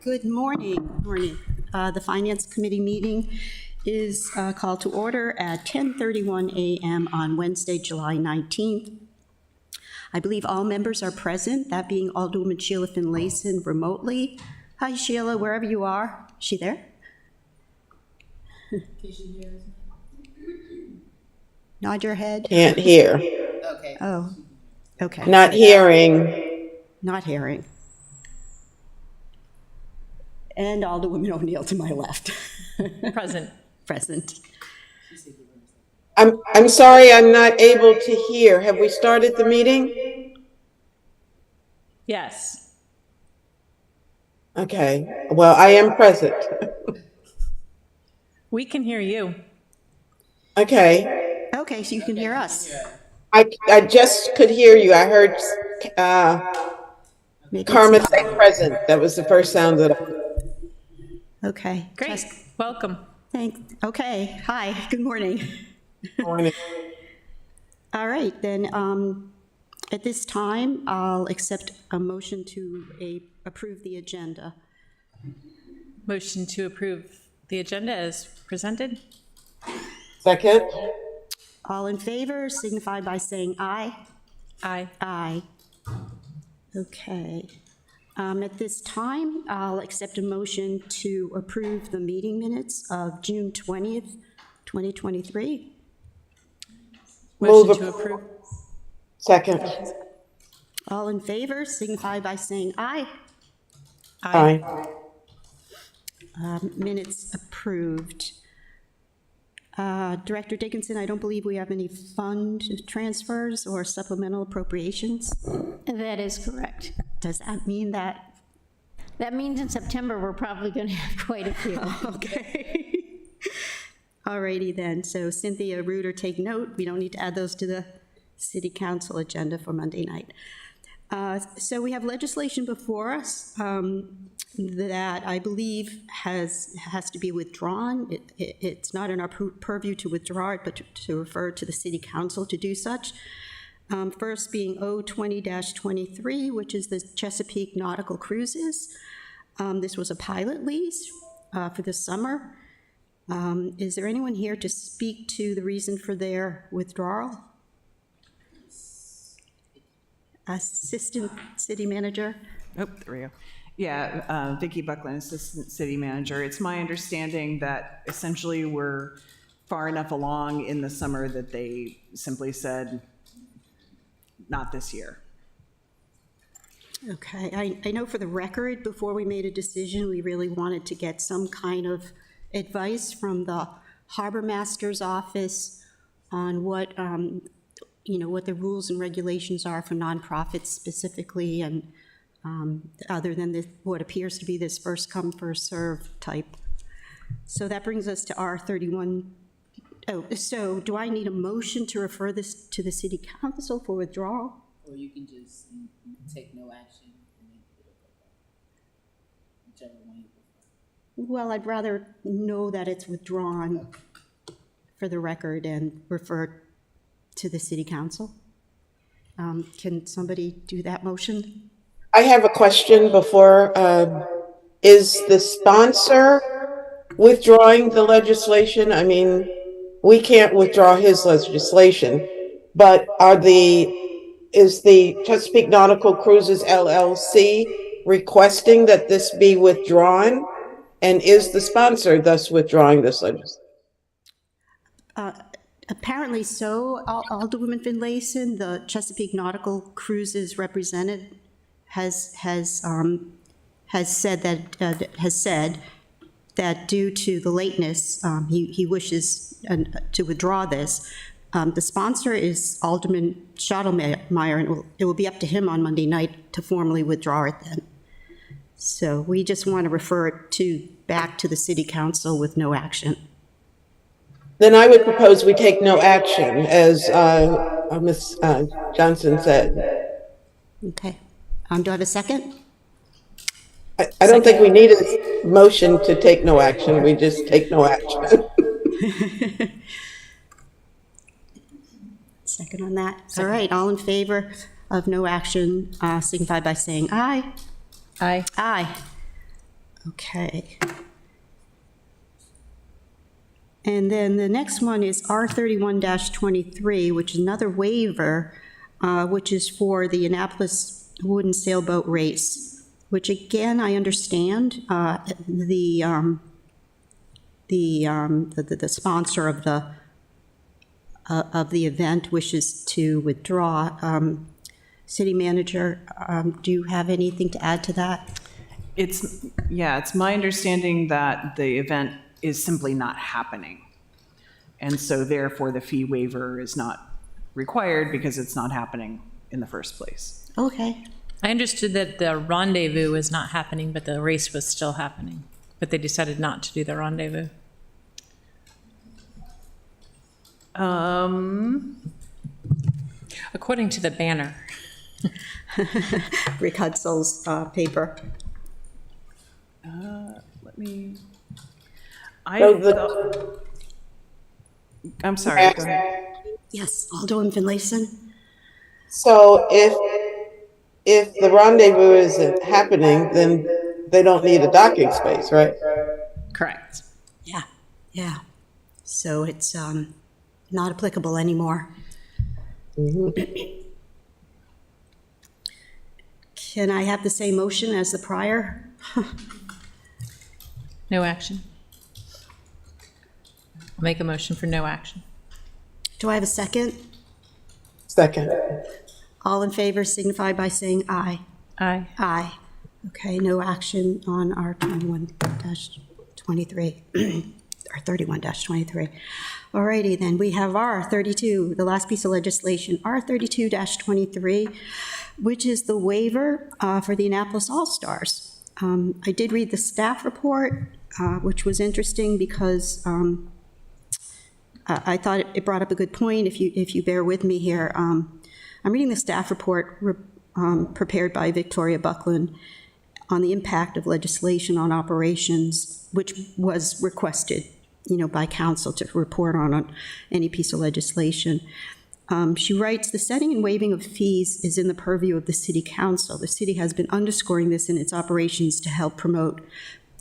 Good morning. The Finance Committee meeting is called to order at 10:31 a.m. on Wednesday, July 19th. I believe all members are present, that being Alderwoman Sheila Finlayson remotely. Hi, Sheila, wherever you are. Is she there? Can she hear us? Nod your head. Can't hear. Okay. Oh, okay. Not hearing. Not hearing. And Alderwoman O'Neill to my left. Present. Present. I'm sorry, I'm not able to hear. Have we started the meeting? Yes. Okay. Well, I am present. We can hear you. Okay. Okay, so you can hear us. I just could hear you. I heard Maybe Karma it's- say present. That was the first sound that I heard. Okay. Great. Welcome. Thanks. Okay. Hi. Good morning. Morning. All right, then, at this time, I'll accept a motion to approve the agenda. Motion to approve the agenda as presented. Second. All in favor, signify by saying aye. Aye. Aye. Okay. At this time, I'll accept a motion to approve the meeting minutes of June 20th, 2023. Motion Move to approve. Second. All in favor, signify by saying aye. Aye. Minutes approved. Director Dickinson, I don't believe we have any fund transfers or supplemental appropriations. That is correct. Does that mean that? That means in September, we're probably going to have quite a few. Okay. Alrighty then, so Cynthia Reuter, take note, we don't need to add those to the city council agenda for Monday night. So we have legislation before us that I believe has to be withdrawn. It's not in our purview to withdraw it, but to refer to the city council to do such. First being O20-23, which is the Chesapeake Nautical Cruises. This was a pilot lease for the summer. Is there anyone here to speak to the reason for their withdrawal? Assistant City Manager? Oh, there we go. Yeah, Vicki Buckland, Assistant City Manager. It's my understanding that essentially we're far enough along in the summer that they simply said, not this year. Okay, I know for the record, before we made a decision, we really wanted to get some kind of advice from the Harbor Master's office on what, what the rules and regulations are for nonprofits specifically, and other than what appears to be this first come, first serve type. So that brings us to R31. Oh, so do I need a motion to refer this to the city council for withdrawal? Or you can just take no action and then it'll go back. Whichever one you prefer. Well, I'd rather know that it's withdrawn for the record and refer to the city council. Can somebody do that motion? I have a question before. Is the sponsor withdrawing the legislation? I mean, we can't withdraw his legislation, but is the Chesapeake Nautical Cruises LLC requesting that this be withdrawn? And is the sponsor thus withdrawing this legislation? Apparently so. Alderwoman Finlayson, the Chesapeake Nautical Cruises representative, has said that due to the lateness, he wishes to withdraw this. The sponsor is Alderman Schottlemeyer, and it will be up to him on Monday night to formally withdraw it then. So we just want to refer it back to the city council with no action. Then I would propose we take no action, as Ms. Johnson said. Okay. Do I have a second? I don't think we need a motion to take no action. We just take no action. Second on that. All right, all in favor of no action, signify by saying aye. Aye. Aye. Okay. And then the next one is R31-23, which is another waiver, which is for the Annapolis Wooden Sailboat Race, which again, I understand, the sponsor of the event wishes to withdraw. City manager, do you have anything to add to that? It's my understanding that the event is simply not happening. And so therefore the fee waiver is not required because it's not happening in the first place. Okay. I understood that the rendezvous was not happening, but the race was still happening. But they decided not to do the rendezvous. According to the banner. Rick Hutzel's paper. Let me. So I'm sorry. Go ahead. Yes, Alderman Finlayson? So if the rendezvous isn't happening, then they don't need a docking space, right? Correct. Yeah, yeah. So it's not applicable anymore. Can I have the same motion as the prior? No action. I'll make a motion for no action. Do I have a second? Second. All in favor signify by saying aye. Aye. Aye. Okay, no action on R 21-23, or 31-23. Alrighty, then we have R 32, the last piece of legislation, R 32-23, which is the waiver for the Annapolis All-Stars. I did read the staff report, which was interesting because I thought it brought up a good point. If you bear with me here, I'm reading the staff report prepared by Victoria Buckland on the impact of legislation on operations, which was requested, by council to report on any piece of legislation. She writes, the setting and waiving of fees is in the purview of the city council. The city has been underscoring this in its operations to help promote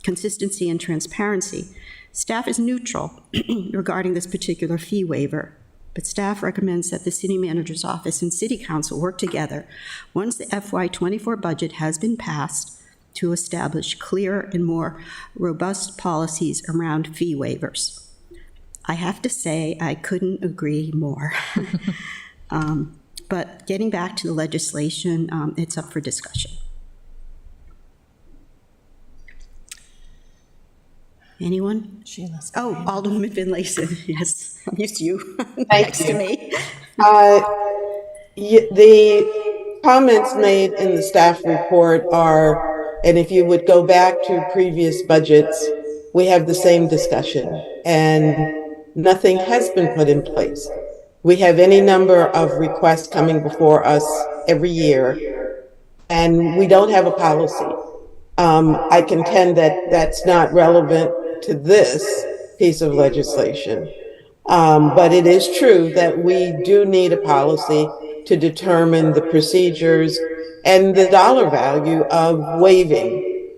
consistency and transparency. Staff is neutral regarding this particular fee waiver, but staff recommends that the city manager's office and city council work together once the FY24 budget has been passed to establish clearer and more robust policies around fee waivers. I have to say, I couldn't agree more. But getting back to the legislation, it's up for discussion. Anyone? Sheila's. Oh, Alderman Finlayson, yes, I'm used to you Thank next you. to me. The comments made in the staff report are, and if you would go back to previous budgets, we have the same discussion, and nothing has been put in place. We have any number of requests coming before us every year, and we don't have a policy. I contend that that's not relevant to this piece of legislation. But it is true that we do need a policy to determine the procedures and the dollar value of waiving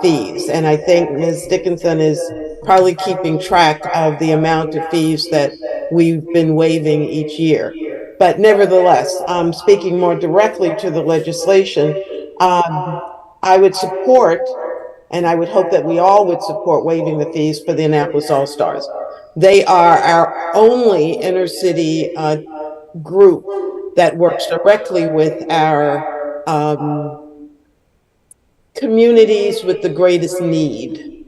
fees. And I think Ms. Dickinson is probably keeping track of the amount of fees that we've been waiving each year. But nevertheless, speaking more directly to the legislation, I would support, and I would hope that we all would support waiving the fees for the Annapolis All-Stars. They are our only inner city group that works directly with our communities with the greatest need.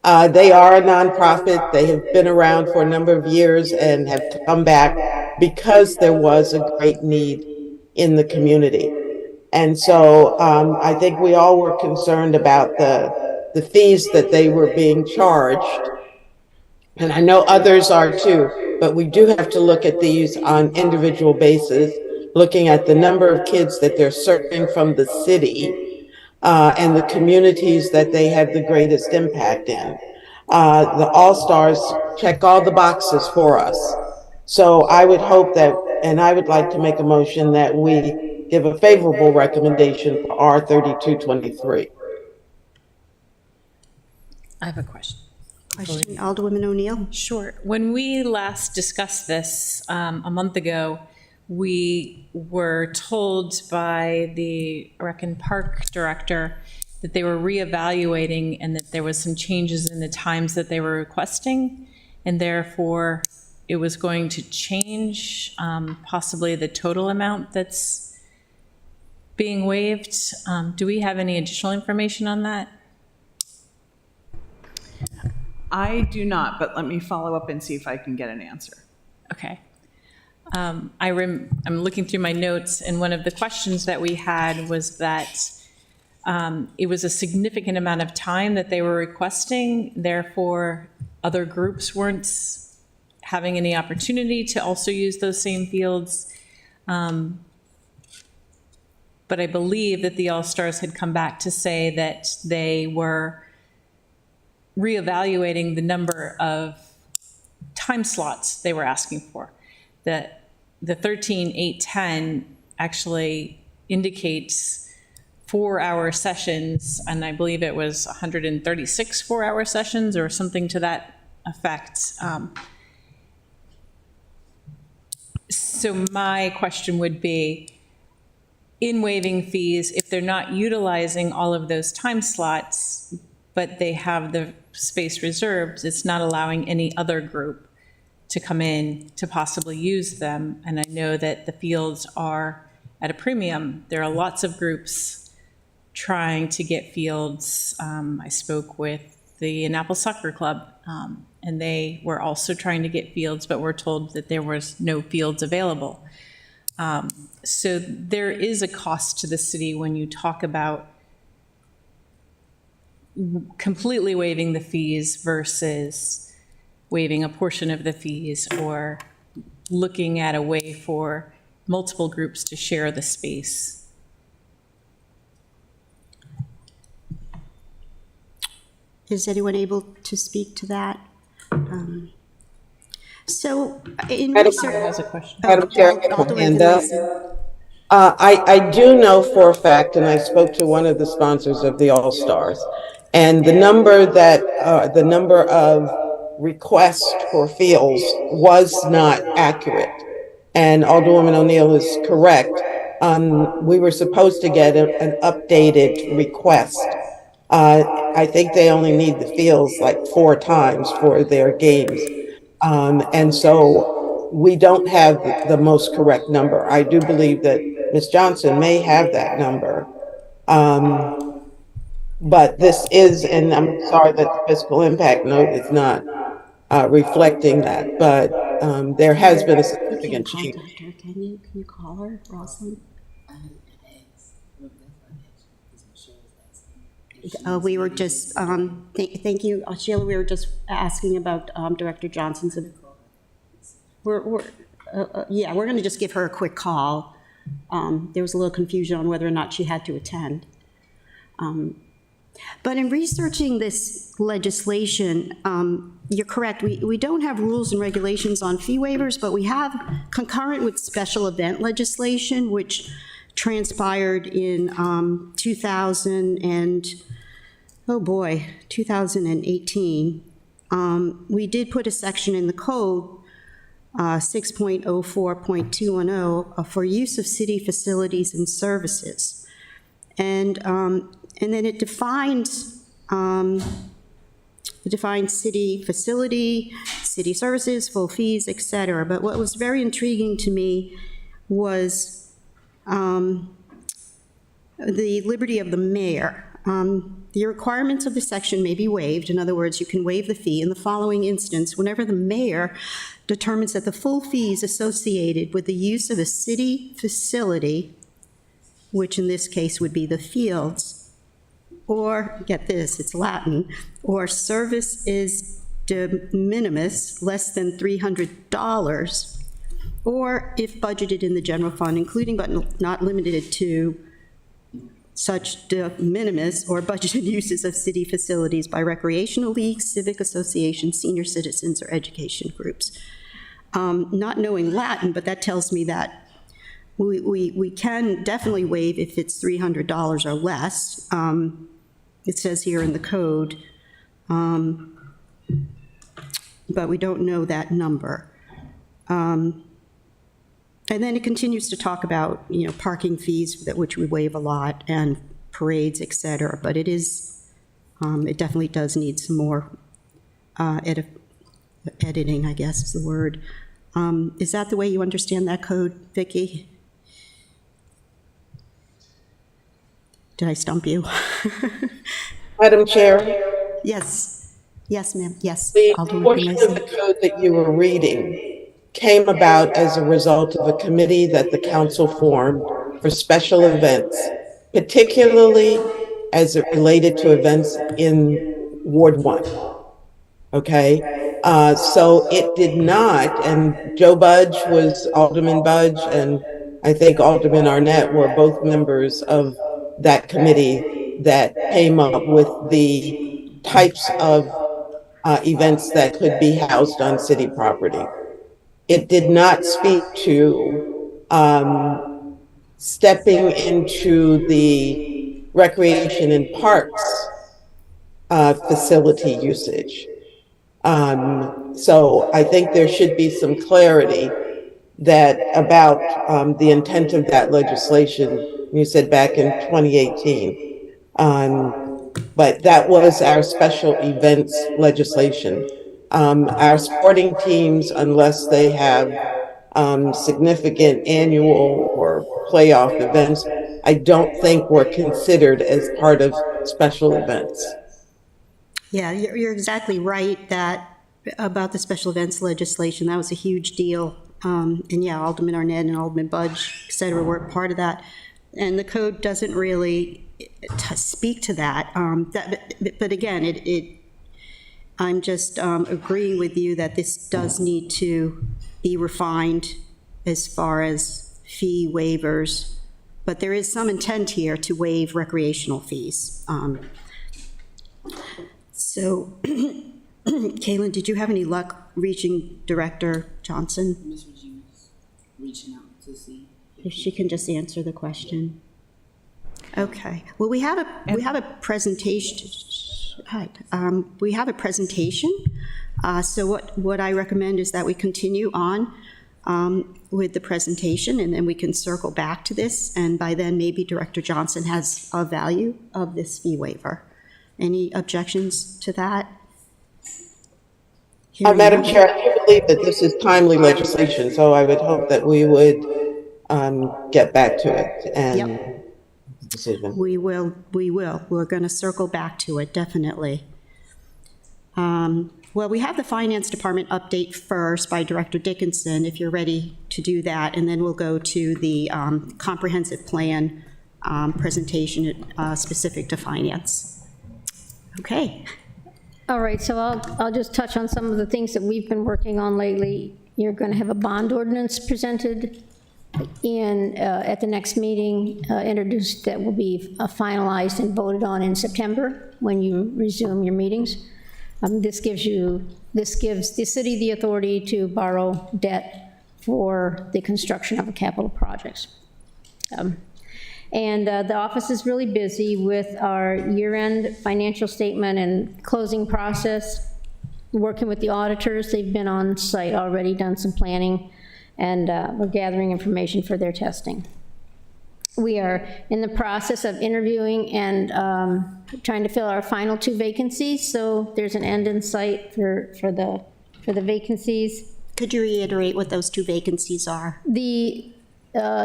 They are a nonprofit. They have been around for a number of years and have come back because there was a great need in the community. And so I think we all were concerned about the fees that they were being charged. And I know others are too, but we do have to look at these on individual basis, looking at the number of kids that they're serving from the city and the communities that they have the greatest impact in. The All-Stars check all the boxes for us. So I would hope that, and I would like to make a motion that we give a favorable recommendation for R 3223. I have a question. Question, Alderwoman O'Neill? Sure. When we last discussed this a month ago, we were told by the Rec and Park Director that they were reevaluating and that there was some changes in the times that they were requesting, and therefore it was going to change possibly the total amount that's being waived. Do we have any additional information on that? I do not, but let me follow up and see if I can get an answer. Okay. I'm looking through my notes, and one of the questions that we had was that it was a significant amount of time that they were requesting, therefore other groups weren't having any opportunity to also use those same fields. But I believe that the All-Stars had come back to say that they were reevaluating the number of time slots they were asking for. That the 13,810 actually indicates 4-hour sessions, and I believe it was 136 4-hour sessions or something to that effect. So my question would be, in waiving fees, if they're not utilizing all of those time slots, but they have the space reserved, it's not allowing any other group to come in to possibly use them. And I know that the fields are at a premium. There are lots of groups trying to get fields. I spoke with the Annapolis Soccer Club, and they were also trying to get fields, but were told that there was no fields available. So there is a cost to the city when you talk about completely waiving the fees versus waiving a portion of the fees, or looking at a way for multiple groups to share the space. Is anyone able to speak to that? So in research. Has a question. Madam Chair, I have my Alderwoman hand up. Finlayson. I do know for a fact, and I spoke to one of the sponsors of the All-Stars, and the number of requests for fields was not accurate. And Alderwoman O'Neill is correct. We were supposed to get an updated request. I think they only need the fields like 4 times for their games. And so we don't have the most correct number. I do believe that Ms. Johnson may have that number. But this is, and I'm sorry that the fiscal impact note is not reflecting that, but there has been a significant change. Contact her. Can you call her, Rosalind? I had asked, well, that's why I asked you, because Michelle was asking. We were just, thank you, Sheila, we were just asking about Director Johnson's. Yeah, we're going to just give her a quick call. There was a little confusion on whether or not she had to attend. But in researching this legislation, you're correct, we don't have rules and regulations on fee waivers, but we have concurrent with special event legislation, which transpired in 2018. We did put a section in the code, 6.04.210, for use of city facilities and services. And then it defines city facility, city services, full fees, et cetera. But what was very intriguing to me was the liberty of the mayor. The requirements of the section may be waived. In other words, you can waive the fee in the following instance: whenever the mayor determines that the full fees associated with the use of a city facility, which in this case would be the fields, or, get this, it's Latin, or service is de minimis, less than $300, or if budgeted in the general fund, including but not limited to such de minimis or budgeted uses of city facilities by recreational leagues, civic associations, senior citizens, or education groups. Not knowing Latin, but that tells me that we can definitely waive if it's $300 or less. It says here in the code, but we don't know that number. And then it continues to talk about, parking fees, which we waive a lot, and parades, et cetera. But it is, it definitely does need some more editing, I guess is the word. Is that the way you understand that code, Vicki? Did I stump you? Madam Chair, Yes. Yes, ma'am. Yes. the Alderman portion of Mason. the code that you were reading came about as a result of a committee that the council formed for special events, particularly as it related to events in Ward 1. Okay? So it did not, and Joe Budge was Alderman Budge, and I think Alderman Arnett were both members of that committee that came up with the types of events that could be housed on city property. It did not speak to stepping into the recreation and parks facility usage. So I think there should be some clarity that about the intent of that legislation. You said back in 2018. But that was our special events legislation. Our sporting teams, unless they have significant annual or playoff events, I don't think were considered as part of special events. Yeah, you're exactly right that about the special events legislation. That was a huge deal. And yeah, Alderman Arnett and Alderman Budge, et cetera, were part of that. And the code doesn't really speak to that. But again, I'm just agreeing with you that this does need to be refined as far as fee waivers. But there is some intent here to waive recreational fees. So, Kaylin, did you have any luck reaching Director Johnson? Ms. Regina's reaching out to see. If she can just answer the question. Okay. Well, we have a presentation. Hi. We have a presentation. So what I recommend is that we continue on with the presentation, and then we can circle back to this. And by then, maybe Director Johnson has a value of this fee waiver. Any objections to that? Hearing Madam none. Chair, I do believe that this is timely legislation, so I would hope that we would get back to it and decision. We will. We're going to circle back to it, definitely. Well, we have the Finance Department update first by Director Dickinson, if you're ready to do that, and then we'll go to the comprehensive plan presentation specific to finance. Okay. All right, so I'll just touch on some of the things that we've been working on lately. You're going to have a bond ordinance presented at the next meeting, introduced, that will be finalized and voted on in September when you resume your meetings. This gives the city the authority to borrow debt for the construction of a capital projects. And the office is really busy with our year-end financial statement and closing process, working with the auditors. They've been on site already, done some planning, and we're gathering information for their testing. We are in the process of interviewing and trying to fill our final 2 vacancies, so there's an end in sight for the vacancies. Could you reiterate what those 2 vacancies are? The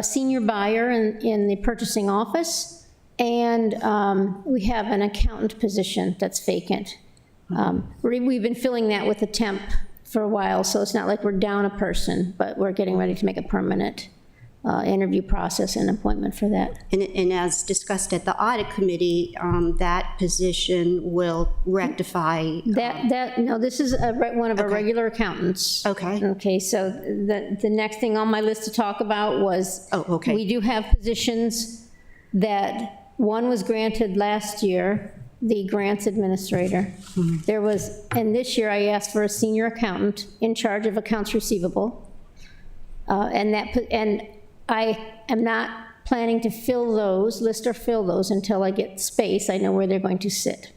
senior buyer in the purchasing office, and we have an accountant position that's vacant. We've been filling that with a temp for a while, so it's not like we're down a person, but we're getting ready to make a permanent interview process and appointment for that. And as discussed at the audit committee, that position will rectify. No, this is one of our Okay. regular accountants. Okay. Okay, so the next thing on my list to talk about was. Oh, okay. We do have positions that, one was granted last year, the grants administrator. There was, and this year I asked for a senior accountant in charge of accounts receivable. And I am not planning to list or fill those until I get space. I know where they're going to sit.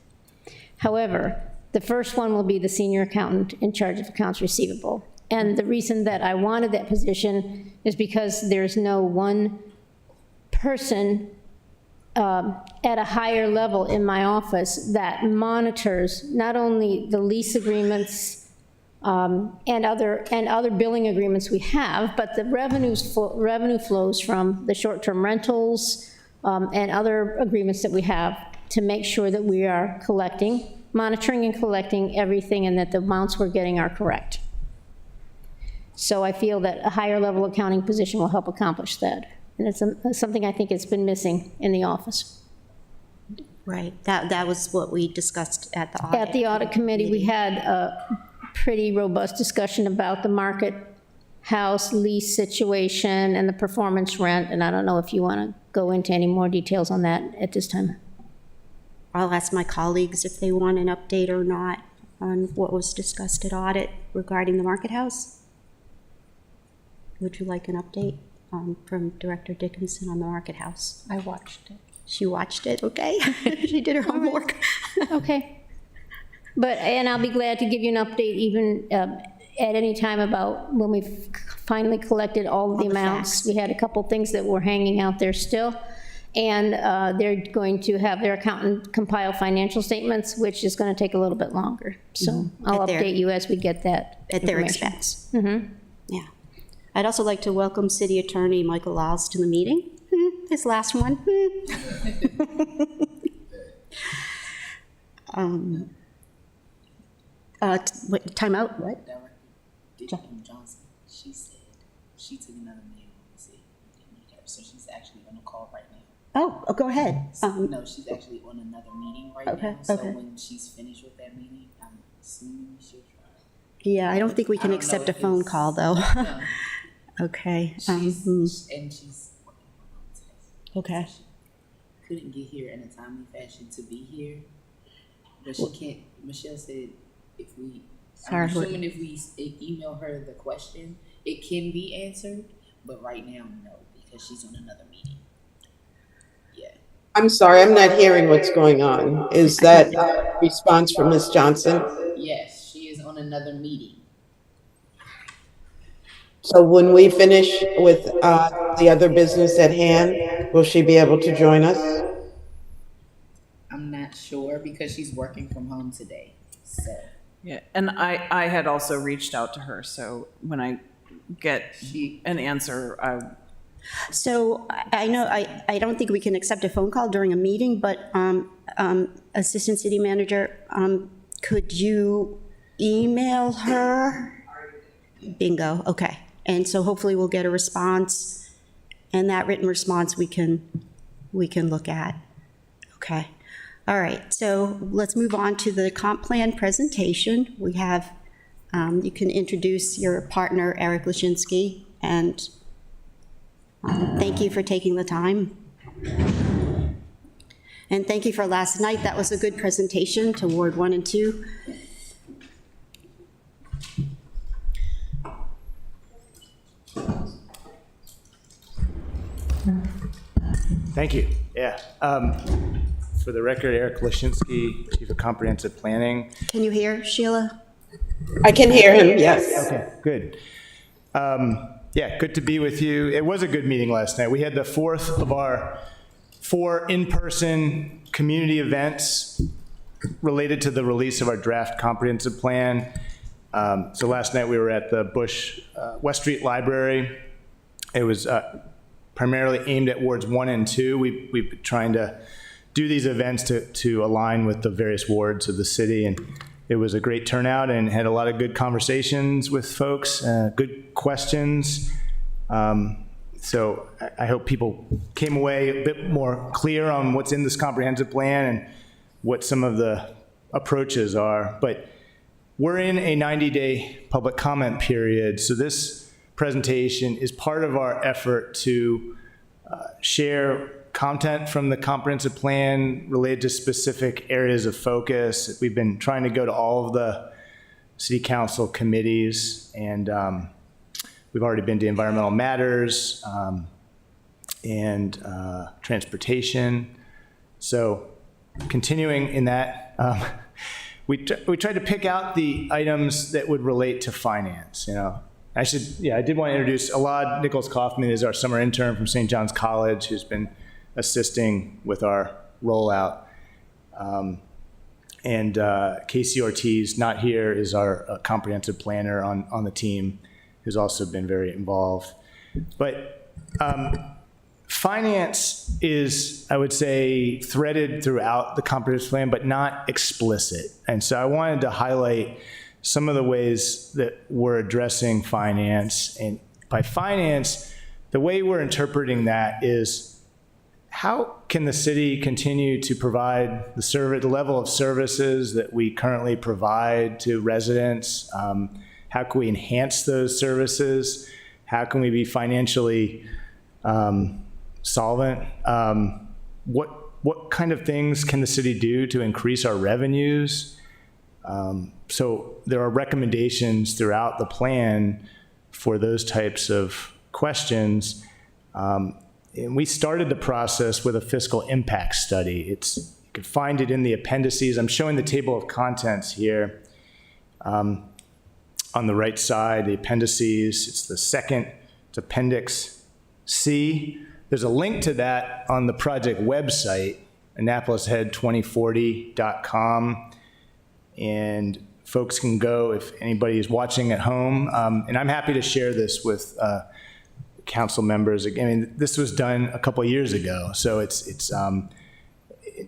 However, the first one will be the senior accountant in charge of accounts receivable. And the reason that I wanted that position is because there's no one person at a higher level in my office that monitors not only the lease agreements and other billing agreements we have, but the revenue flows from the short-term rentals and other agreements that we have to make sure that we are monitoring and collecting everything, and that the amounts we're getting are correct. So I feel that a higher level accounting position will help accomplish that. And it's something I think has been missing in the office. Right, that was what we discussed at the audit. At the audit committee, we had a pretty robust discussion about the market house lease situation and the performance rent, and I don't know if you want to go into any more details on that at this time. I'll ask my colleagues if they want an update or not on what was discussed at audit regarding the Market House. Would you like an update from Director Dickinson on the Market House? I watched it. She watched it, okay? She did her homework. Okay. And I'll be glad to give you an update even at any time about when we've finally collected all of the amounts. facts. We had a couple things that were hanging out there still. And they're going to have their accountant compile financial statements, which is going to take a little bit longer. So I'll At their- update you as we get that At their information. expense. Yeah. I'd also like to welcome City Attorney Michael Lyles to the meeting. His last one. Time out, what? Director Dick Johnson, she said she took another meeting with the city. So she's actually on a call right now. Oh, go ahead. No, she's actually on another meeting right Okay, now. So okay. when she's finished with that meeting, I'm assuming she'll try. Yeah, I don't think we can I don't accept know a if phone it's- call, though. No, Okay. she's, and she's working from home today. Okay. She couldn't get here in a timely fashion to be here, but she can't. Michelle said if we, Sorry, I'm what- assuming if we email her the question, it can be answered. But right now, no, because she's on another meeting. Yeah. I'm sorry, I'm not hearing what's going on. Is that a response from Ms. Johnson? Yes, she is on another meeting. So when we finish with the other business at hand, will she be able to join us? I'm not sure because she's working from home today. So Yeah, and I had also reached out to her, so when I get an answer, So I know, I don't think we can accept a phone call during a meeting, but Assistant City Manager, could you email her? Bingo, okay. And so hopefully we'll get a response, and that written response we can look at. Okay. All right, so let's move on to the comp plan presentation. We have, you can introduce your partner, Eric Lashinsky, and thank you for taking the time. And thank you for last night. That was a good presentation to Ward 1 and 2. Thank you. Yeah. For the record, Eric Lashinsky, Chief of Comprehensive Planning. Can you hear Sheila? I can hear him, yes. Okay, good. Yeah, good to be with you. It was a good meeting last night. We had the fourth of our 4 in-person community events related to the release of our draft comprehensive plan. So last night we were at the Bush West Street Library. It was primarily aimed at wards 1 and 2. We've been trying to do these events to align with the various wards of the city, and it was a great turnout and had a lot of good conversations with folks, good questions. So I hope people came away a bit more clear on what's in this comprehensive plan and what some of the approaches are. But we're in a 90-day public comment period, so this presentation is part of our effort to share content from the comprehensive plan related to specific areas of focus. We've been trying to go to all of the city council committees, and we've already been to environmental matters, and transportation. So continuing in that, we tried to pick out the items that would relate to finance. I did want to introduce Elad Nichols-Kaufman is our summer intern from St. John's College, who's been assisting with our rollout. And Casey Ortiz, not here, is our comprehensive planner on the team, who's also been very involved. But finance is, I would say, threaded throughout the comprehensive plan, but not explicit. And so I wanted to highlight some of the ways that we're addressing finance. And by finance, the way we're interpreting that is, how can the city continue to provide the level of services that we currently provide to residents? How can we enhance those services? How can we be financially solvent? What kind of things can the city do to increase our revenues? So there are recommendations throughout the plan for those types of questions. And we started the process with a fiscal impact study. You can find it in the appendices. I'm showing the table of contents here. On the right side, the appendices, it's Appendix C. There's a link to that on the project website, AnnapolisHead2040.com. And folks can go if anybody is watching at home. And I'm happy to share this with council members. I mean, this was done a couple of years ago, so it's in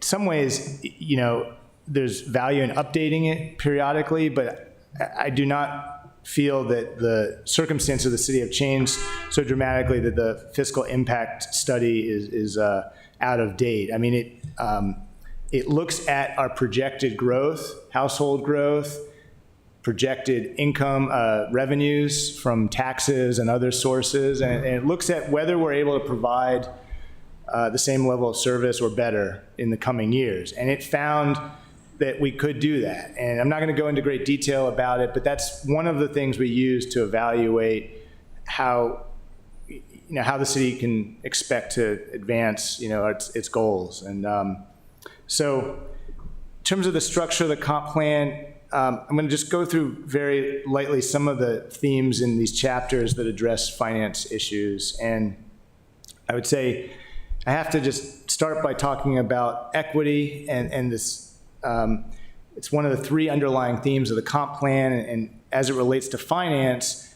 some ways, there's value in updating it periodically, but I do not feel that the circumstances of the city have changed so dramatically that the fiscal impact study is out of date. I mean, it looks at our projected growth, household growth, projected income, revenues from taxes and other sources, and it looks at whether we're able to provide the same level of service or better in the coming years. And it found that we could do that. And I'm not going to go into great detail about it, but that's one of the things we use to evaluate how the city can expect to advance, its goals. And so in terms of the structure of the comp plan, I'm going to just go through very lightly some of the themes in these chapters that address finance issues. And I would say I have to just start by talking about equity and this. It's one of the three underlying themes of the comp plan. And as it relates to finance,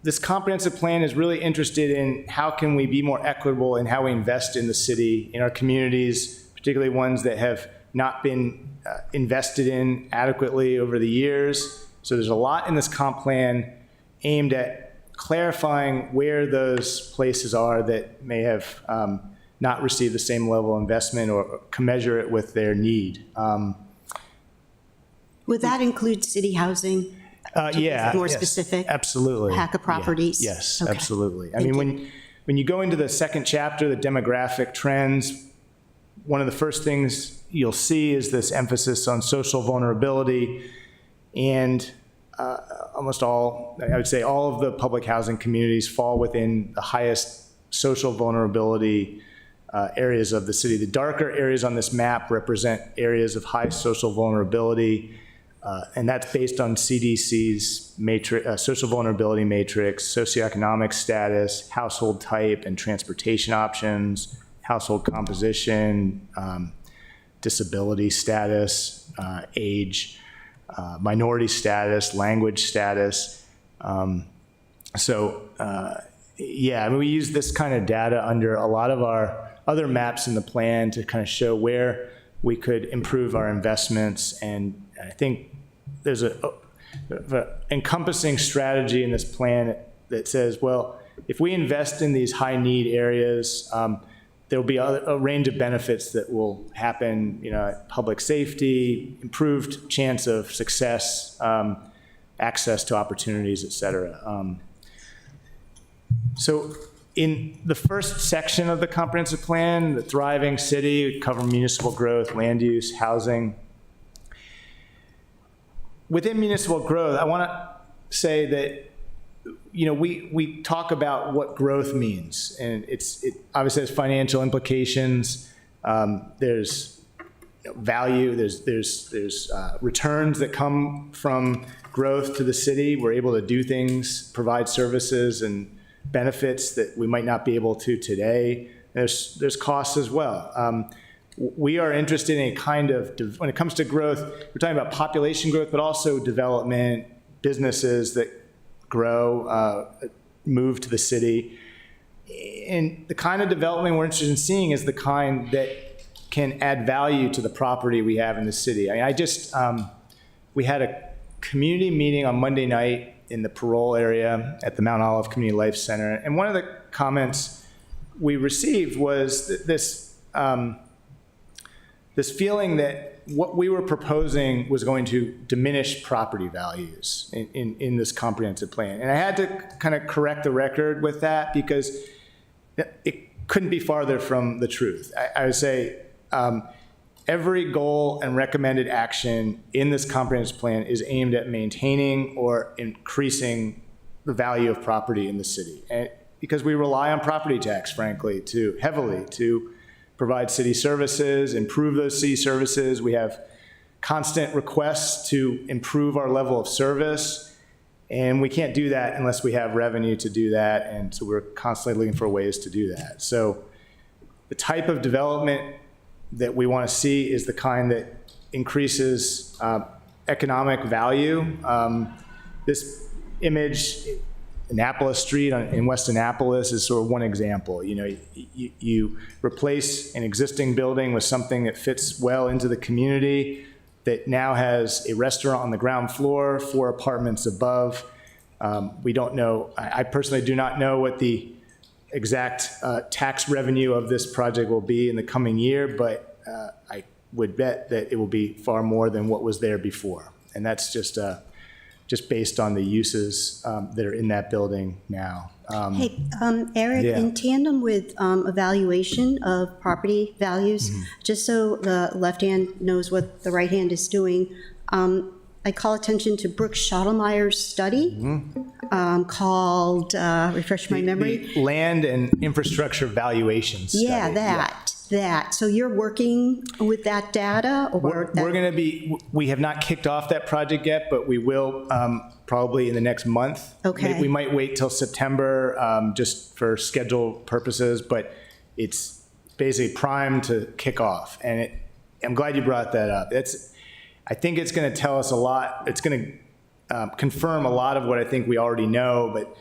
this comprehensive plan is really interested in how can we be more equitable in how we invest in the city, in our communities, particularly ones that have not been invested in adequately over the years. So there's a lot in this comp plan aimed at clarifying where those places are that may have not received the same level of investment or commensurate it with their need. Would that include city housing? Yeah. More yes, specific? Absolutely. PACA properties? Yeah, yes, Okay. absolutely. I Thank mean, when you go into the second chapter, the demographic trends, one of the first things you'll see is this emphasis on social vulnerability, and almost all, I would say all of the public housing communities fall within the highest social vulnerability areas of the city. The darker areas on this map represent areas of high social vulnerability, and that's based on CDC's matrix, social vulnerability matrix, socioeconomic status, household type and transportation options, household composition, disability status, age, minority status, language status. Yeah, I mean, we use this kind of data under a lot of our other maps in the plan to kind of show where we could improve our investments. And I think there's an encompassing strategy in this plan that says, well, if we invest in these high need areas, there'll be a range of benefits that will happen, public safety, improved chance of success, access to opportunities, et cetera. So in the first section of the comprehensive plan, the thriving city, we cover municipal growth, land use, housing. Within municipal growth, I want to say that we talk about what growth means, and it obviously has financial implications. There's value, there's returns that come from growth to the city. We're able to do things, provide services and benefits that we might not be able to today. There's costs as well. We are interested in a kind of, when it comes to growth, we're talking about population growth, but also development, businesses that grow, move to the city. And the kind of development we're interested in seeing is the kind that can add value to the property we have in the city. We had a community meeting on Monday night in the Parole area at the Mount Olive Community Life Center. And one of the comments we received was this feeling that what we were proposing was going to diminish property values in this comprehensive plan. And I had to kind of correct the record with that because it couldn't be farther from the truth. I would say every goal and recommended action in this comprehensive plan is aimed at maintaining or increasing the value of property in the city. And because we rely on property tax, frankly, heavily to provide city services, improve those city services. We have constant requests to improve our level of service, and we can't do that unless we have revenue to do that, and so we're constantly looking for ways to do that. So the type of development that we want to see is the kind that increases economic value. This image, Annapolis Street in West Annapolis, is sort of one example. You replace an existing building with something that fits well into the community, that now has a restaurant on the ground floor, 4 apartments above. We don't know, I personally do not know what the exact tax revenue of this project will be in the coming year, but I would bet that it will be far more than what was there before. And that's just based on the uses that are in that building now. Hey, Eric, yeah. in tandem with evaluation of property values, just so the left hand knows what the right hand is doing, I call attention to Brooke Schottlemeyer's study called, refresh my memory. The land and infrastructure valuation study. Yeah, that. So you're working with that data, or We're going to be, we have not kicked off that project yet, but we will probably in the next month. Okay. We might wait till September just for schedule purposes, but it's basically primed to kick off. And I'm glad you brought that up. I think it's going to tell us a lot. It's going to confirm a lot of what I think we already know, but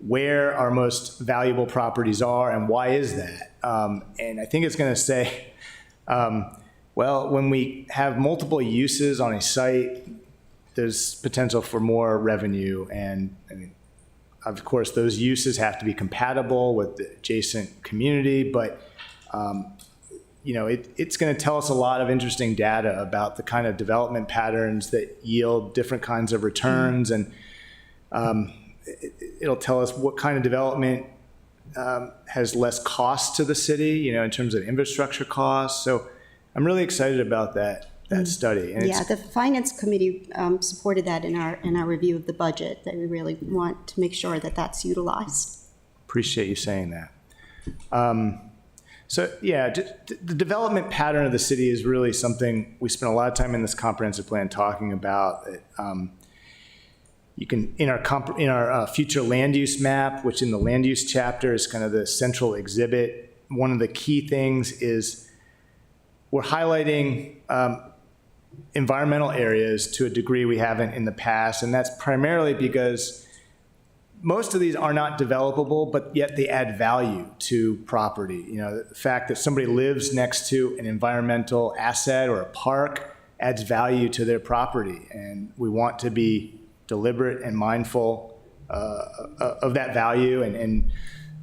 where our most valuable properties are and why is that? And I think it's going to say, well, when we have multiple uses on a site, there's potential for more revenue. And I mean, of course, those uses have to be compatible with the adjacent community, but it's going to tell us a lot of interesting data about the kind of development patterns that yield different kinds of returns. And it'll tell us what kind of development has less cost to the city, in terms of infrastructure costs. So I'm really excited about that study. And yeah, the Finance Committee supported that in our review of the budget, that we really want to make sure that that's utilized. Appreciate you saying that. So yeah, the development pattern of the city is really something we spent a lot of time in this comprehensive plan talking about. You can, in our future land use map, which in the land use chapter is kind of the central exhibit, one of the key things is we're highlighting environmental areas to a degree we haven't in the past, and that's primarily because most of these are not developable, but yet they add value to property. The fact that somebody lives next to an environmental asset or a park adds value to their property, and we want to be deliberate and mindful of that value and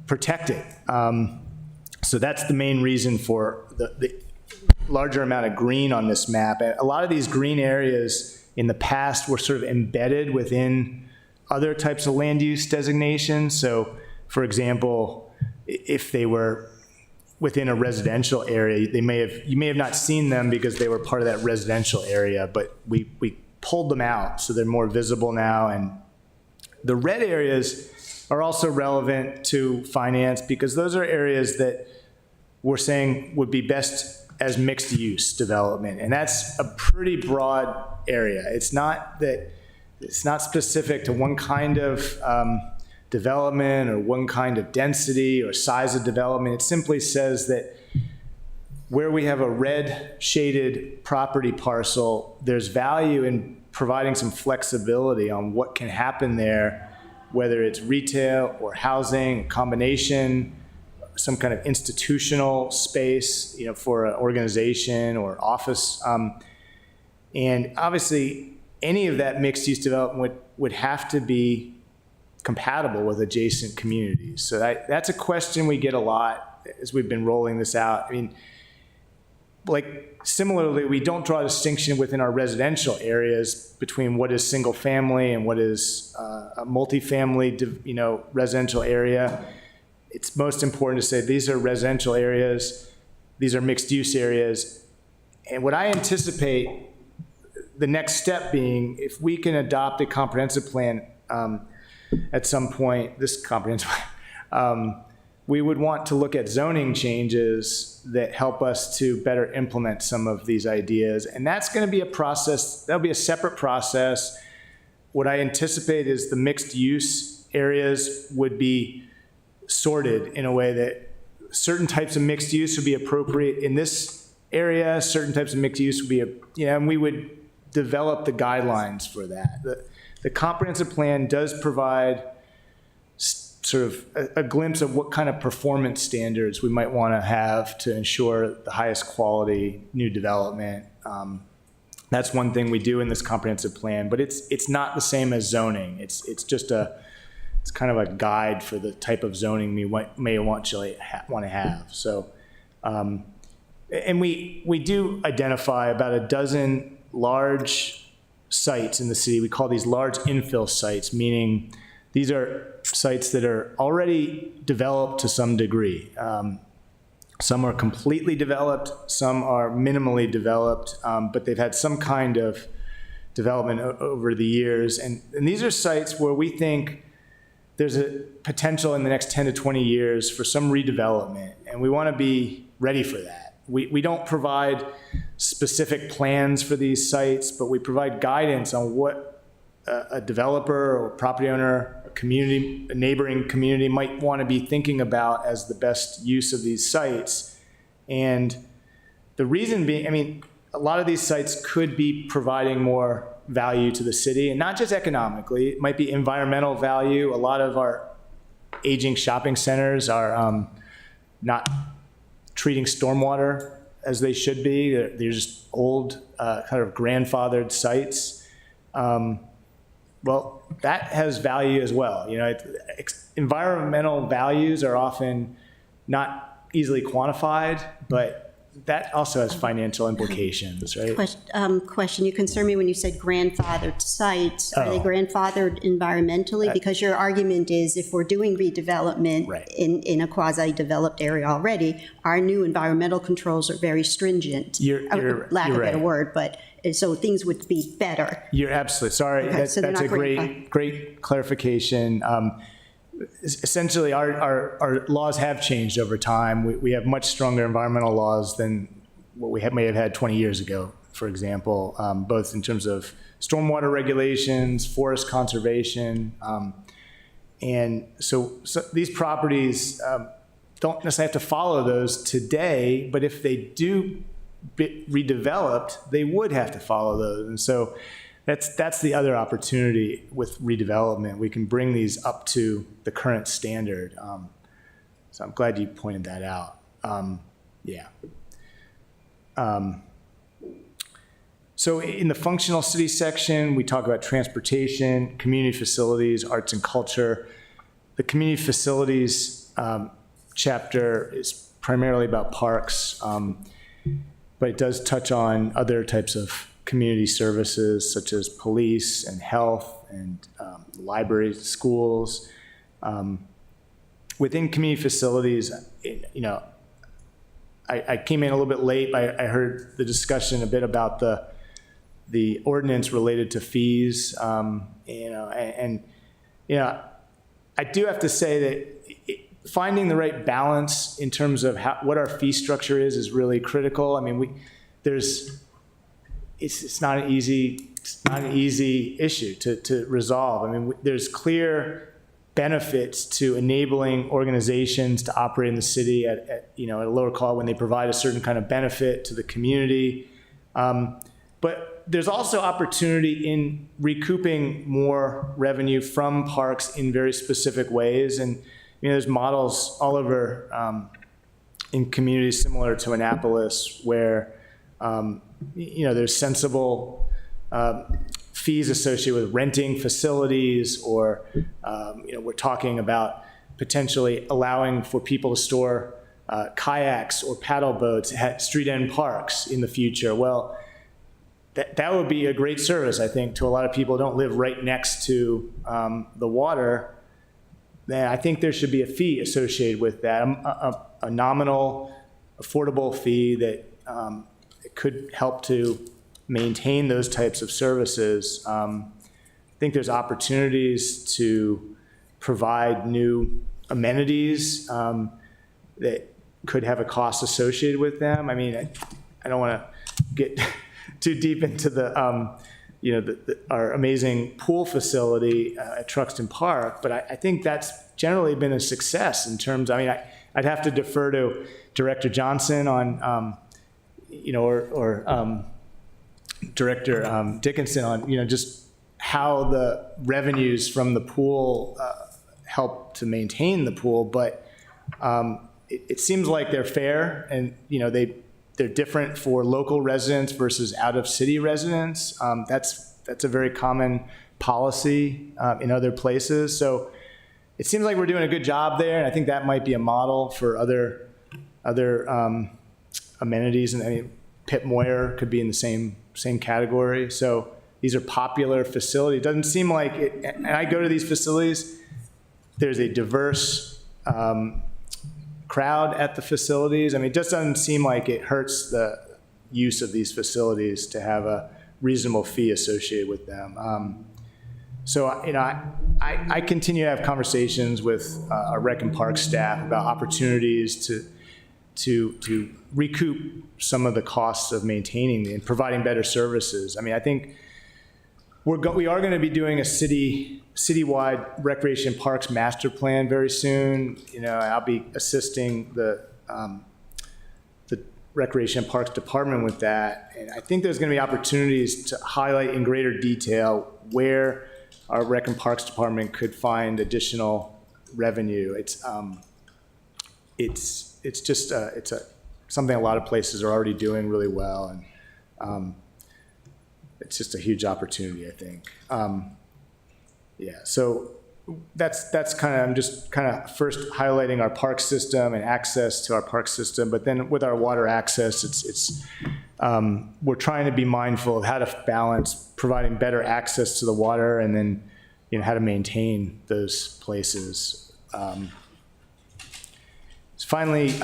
protect it. So that's the main reason for the larger amount of green on this map. A lot of these green areas in the past were sort of embedded within other types of land use designations. So, for example, if they were within a residential area, you may have not seen them because they were part of that residential area, but we pulled them out so they're more visible now, and The red areas are also relevant to finance because those are areas that we're saying would be best as mixed use development. And that's a pretty broad area. It's not specific to one kind of development or one kind of density or size of development. It simply says that where we have a red shaded property parcel, there's value in providing some flexibility on what can happen there, whether it's retail or housing, combination, some kind of institutional space, for an organization or office. And obviously, any of that mixed-use development would have to be compatible with adjacent communities. So that's a question we get a lot as we've been rolling this out. I mean, like similarly, we don't draw a distinction within our residential areas between what is single family and what is a multifamily, residential area. It's most important to say these are residential areas, these are mixed use areas. And what I anticipate the next step being, if we can adopt a comprehensive plan at some point, this comprehensive plan, we would want to look at zoning changes that help us to better implement some of these ideas. And that's going to be a process, that'll be a separate process. What I anticipate is the mixed use areas would be sorted in a way that certain types of mixed use would be appropriate in this area, certain types of mixed use would be, and we would develop the guidelines for that. The comprehensive plan does provide sort of a glimpse of what kind of performance standards we might want to have to ensure the highest quality new development. That's one thing we do in this comprehensive plan, but it's not the same as zoning. It's kind of a guide for the type of zoning we may want to have. So, and we do identify about a dozen large sites in the city. We call these large infill sites, meaning these are sites that are already developed to some degree. Some are completely developed, some are minimally developed, but they've had some kind of development over the years. And these are sites where we think there's a potential in the next 10 to 20 years for some redevelopment, and we want to be ready for that. We don't provide specific plans for these sites, but we provide guidance on what a developer or property owner, a neighboring community might want to be thinking about as the best use of these sites. And the reason being, I mean, a lot of these sites could be providing more value to the city, and not just economically. It might be environmental value. A lot of our aging shopping centers are not treating stormwater as they should be. They're just old, kind of grandfathered sites. Well, that has value as well. Environmental values are often not easily quantified, but that also has financial implications, right? Question, you concerned me when you said grandfathered sites. Are they grandfathered environmentally? Because your argument is if we're doing redevelopment Right. in a quasi-developed area already, our new environmental controls are very stringent. You're Lack of a better right. word, but so things would be better. You're absolutely, sorry, Okay, so they're that's a not great clarification. Essentially, our laws have changed over time. We have much stronger environmental laws than what we may have had 20 years ago, for example, both in terms of stormwater regulations, forest conservation. And so these properties don't necessarily have to follow those today, but if they do get redeveloped, they would have to follow those. And so that's the other opportunity with redevelopment. We can bring these up to the current standard. So I'm glad you pointed that out. Yeah. So in the functional city section, we talk about transportation, community facilities, arts and culture. The community facilities chapter is primarily about parks, but it does touch on other types of community services such as police and health and libraries, schools. Within community facilities, I came in a little bit late. I heard the discussion a bit about the ordinance related to fees, and you know, I do have to say that finding the right balance in terms of what our fee structure is really critical. I mean, it's not an easy issue to resolve. I mean, there's clear benefits to enabling organizations to operate in the city at a lower cost when they provide a certain kind of benefit to the community. But there's also opportunity in recouping more revenue from parks in very specific ways. And, there's models all over in communities similar to Annapolis where, there's sensible fees associated with renting facilities, or we're talking about potentially allowing for people to store kayaks or paddle boats at street end parks in the future. Well, that would be a great service, I think, to a lot of people who don't live right next to the water. Then I think there should be a fee associated with that, a nominal, affordable fee that could help to maintain those types of services. I think there's opportunities to provide new amenities that could have a cost associated with them. I mean, I don't want to get too deep into our amazing pool facility at Truxton Park, but I think that's generally been a success in terms. I mean, I'd have to defer to Director Johnson on, or Director Dickinson on, just how the revenues from the pool help to maintain the pool. But it seems like they're fair, and they're different for local residents versus out of city residents. That's a very common policy in other places. So it seems like we're doing a good job there, and I think that might be a model for other amenities. And I mean, Pip Moyer could be in the same category. So these are popular facilities. It doesn't seem like it. And I go to these facilities. There's a diverse crowd at the facilities. I mean, it just doesn't seem like it hurts the use of these facilities to have a reasonable fee associated with them. So, I continue to have conversations with our Rec and Park staff about opportunities to recoup some of the costs of maintaining and providing better services. I mean, I think we are going to be doing a citywide recreation parks master plan very soon. I'll be assisting the Recreation and Parks Department with that. And I think there's going to be opportunities to highlight in greater detail where our Rec and Parks Department could find additional revenue. It's just something a lot of places are already doing really well, and it's just a huge opportunity, I think. So that's kind of, I'm just kind of first highlighting our park system and access to our park system, but then with our water access, we're trying to be mindful of how to balance providing better access to the water and then, how to maintain those places. Finally,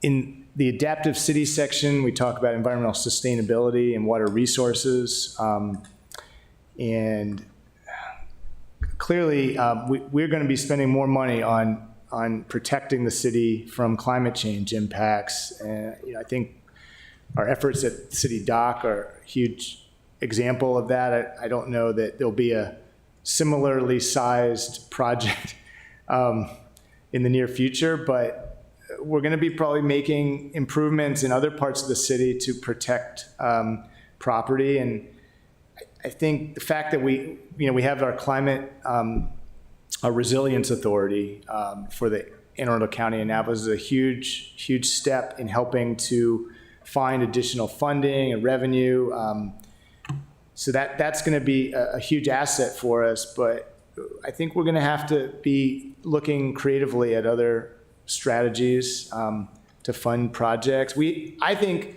in the adaptive city section, we talk about environmental sustainability and water resources. And clearly, we're going to be spending more money on protecting the city from climate change impacts. And I think our efforts at City Dock are a huge example of that. I don't know that there'll be a similarly sized project in the near future, but we're going to be probably making improvements in other parts of the city to protect property. And I think the fact that we have our climate, our resilience authority for the Anne Arundel County and Annapolis is a huge step in helping to find additional funding and revenue. So that's going to be a huge asset for us. But I think we're going to have to be looking creatively at other strategies to fund projects. I think,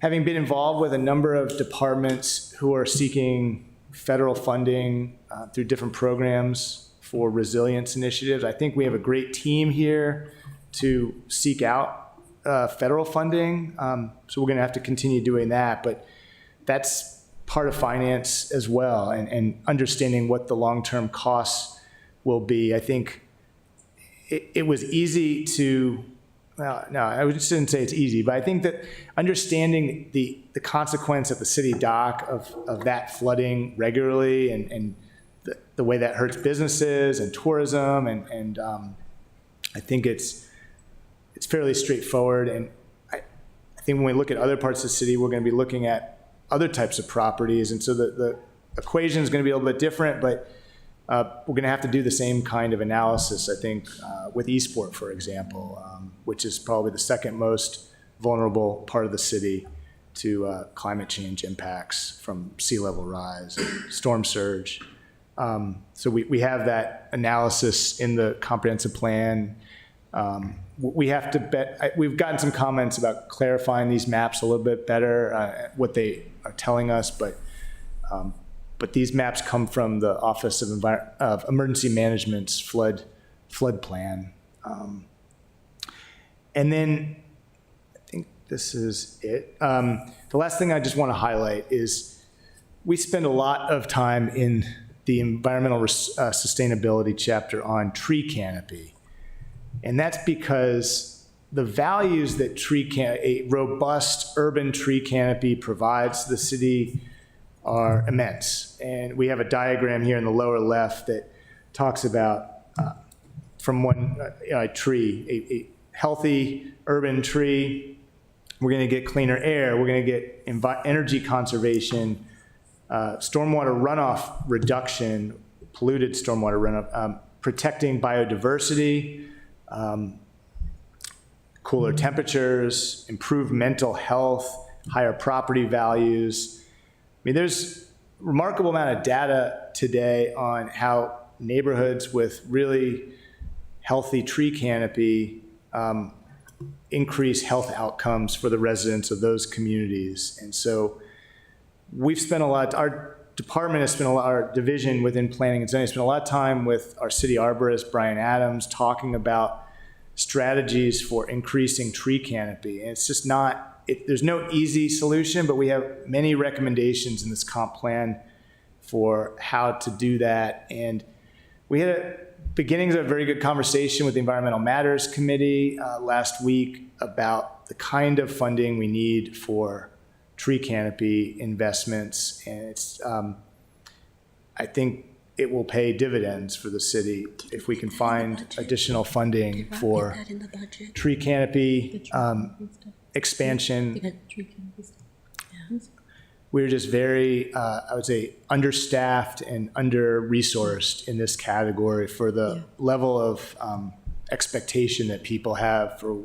having been involved with a number of departments who are seeking federal funding through different programs for resilience initiatives, I think we have a great team here to seek out federal funding. So we're going to have to continue doing that. But that's part of finance as well, and understanding what the long-term costs will be, I think, it was easy to, well, no, I shouldn't say it's easy, but I think that understanding the consequence at the city dock of that flooding regularly and the way that hurts businesses and tourism, and I think it's fairly straightforward. And I think when we look at other parts of the city, we're going to be looking at other types of properties, and so the equation is going to be a little bit different, but we're going to have to do the same kind of analysis, I think, with Eastport, for example, which is probably the second most vulnerable part of the city to climate change impacts from sea level rise, and storm surge. So we have that analysis in the comprehensive plan. We have to we've gotten some comments about clarifying these maps a little bit better, what they are telling us, but these maps come from the Office of Emergency Management's flood plan. And then I think this is it. The last thing I just want to highlight is we spend a lot of time in the environmental sustainability chapter on tree canopy. And that's because the values that a robust urban tree canopy provides the city are immense. And we have a diagram here in the lower left that talks about from one tree, a healthy urban tree, we're going to get cleaner air, we're going to get energy conservation, stormwater runoff reduction, polluted stormwater runoff, protecting biodiversity, cooler temperatures, improved mental health, higher property values. I mean, there's a remarkable amount of data today on how neighborhoods with really healthy tree canopy increase health outcomes for the residents of those communities. And so we've spent a lot, our department has spent a lot, our division within planning and zoning has spent a lot of time with our city arborist, Brian Adams, talking about strategies for increasing tree canopy. And it's just not, there's no easy solution, but we have many recommendations in this comp plan for how to do that. And we had beginnings of a very good conversation with the Environmental Matters Committee last week about the kind of funding we need for tree canopy investments. And it's, I think it will pay dividends for the city if we can find additional funding for tree canopy expansion. We're just very, I would say, understaffed and under-resourced in this category for the level of expectation that people have for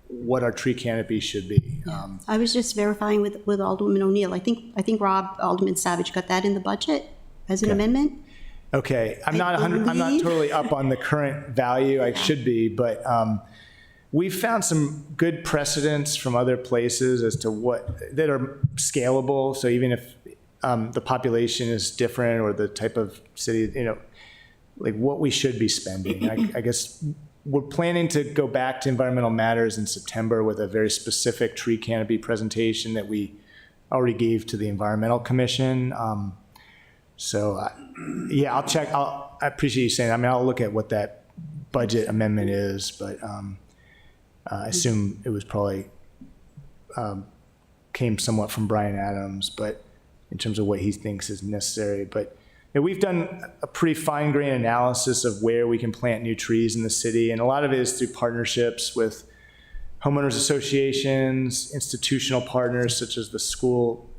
what our tree canopy should be. I was just verifying with Alderman O'Neill. I think Alderman Savage got that in the budget as an amendment. Okay, I'm not totally up on the current value. I should be, but we've found some good precedents from other places as to what that are scalable. So even if the population is different or the type of city, like what we should be spending. I guess we're planning to go back to Environmental Matters in September with a very specific tree canopy presentation that we already gave to the Environmental Commission. Yeah, I'll check. I appreciate you saying that. I mean, I'll look at what that budget amendment is, but I assume it was probably came somewhat from Brian Adams, but in terms of what he thinks is necessary. But we've done a pretty fine-grained analysis of where we can plant new trees in the city, and a lot of it is through partnerships with homeowners associations, institutional partners such as the school,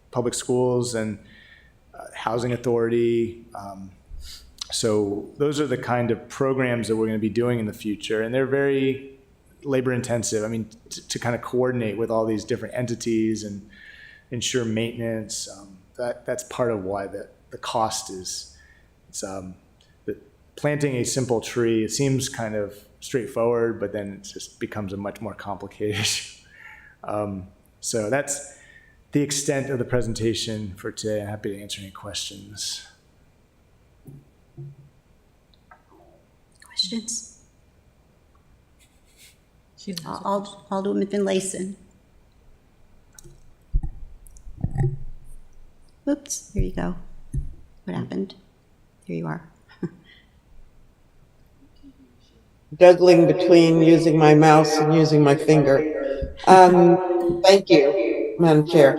public schools, and housing authority. So those are the kind of programs that we're going to be doing in the future, and they're very labor intensive. I mean, to kind of coordinate with all these different entities and ensure maintenance. That's part of why the cost is. Planting a simple tree, it seems kind of straightforward, but then it just becomes a much more complicated issue. So that's the extent of the presentation for today. I'm happy to answer any questions. Questions? Alderman Finlayson. Oops, there you go. What happened? Here you are. juggling between using my mouse and using my finger. Thank you, Madam Chair.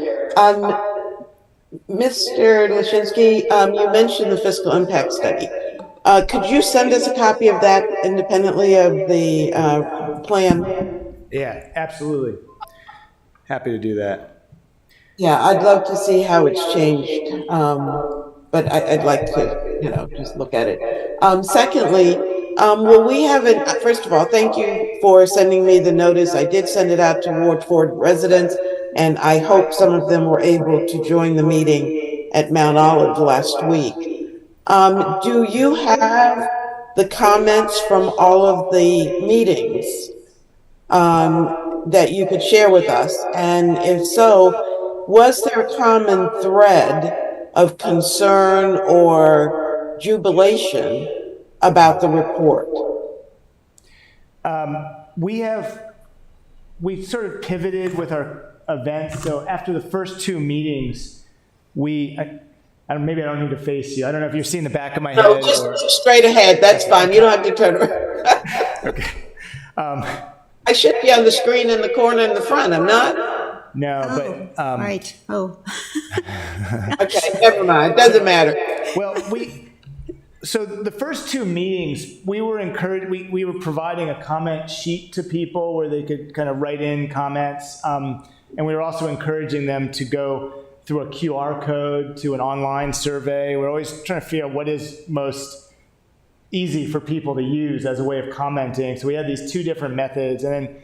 Mr. Lashinsky, you mentioned the fiscal impact study. Could you send us a copy of that independently of the plan? Yeah, absolutely. Happy to do that. Yeah, I'd love to see how it's changed, but I'd like to, just look at it. Secondly, will we have it, first of all, thank you for sending me the notice. I did send it out to Ward 4 residents, and I hope some of them were able to join the meeting at Mount Olive last week. Do you have the comments from all of the meetings that you could share with us? And if so, was there a common thread of concern or jubilation about the report? We sort of pivoted with our events. So after the first two meetings, maybe I don't need to face you. I don't know if you're seeing the back of my No, head. just straight ahead. That's fine. You don't have to turn around. Okay. I should be on the screen in the corner in the front. I'm not? No, but Right, oh. Okay, never mind. Doesn't matter. well, so the first two meetings, we were encouraged. We were providing a comment sheet to people where they could kind of write in comments, and we were also encouraging them to go through a QR code to an online survey. We're always trying to figure out what is most easy for people to use as a way of commenting. So we had these two different methods, and then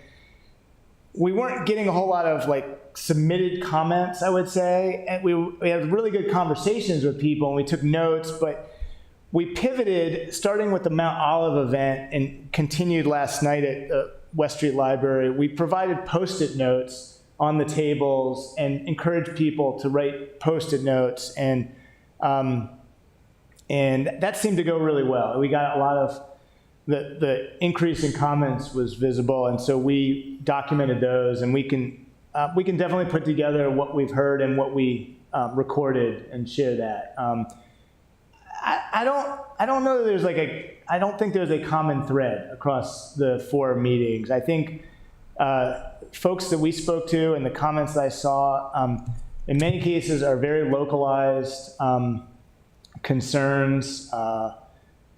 we weren't getting a whole lot of submitted comments, I would say. And we had really good conversations with people, and we took notes, but we pivoted, starting with the Mount Olive event and continued last night at West Street Library. We provided Post-it notes on the tables and encouraged people to write Post-it notes, and that seemed to go really well. We got a lot of the increase in comments was visible, and so we documented those, and we can definitely put together what we've heard and what we recorded and share that. I don't know that I don't think there's a common thread across the four meetings. I think folks that we spoke to and the comments that I saw, in many cases, are very localized concerns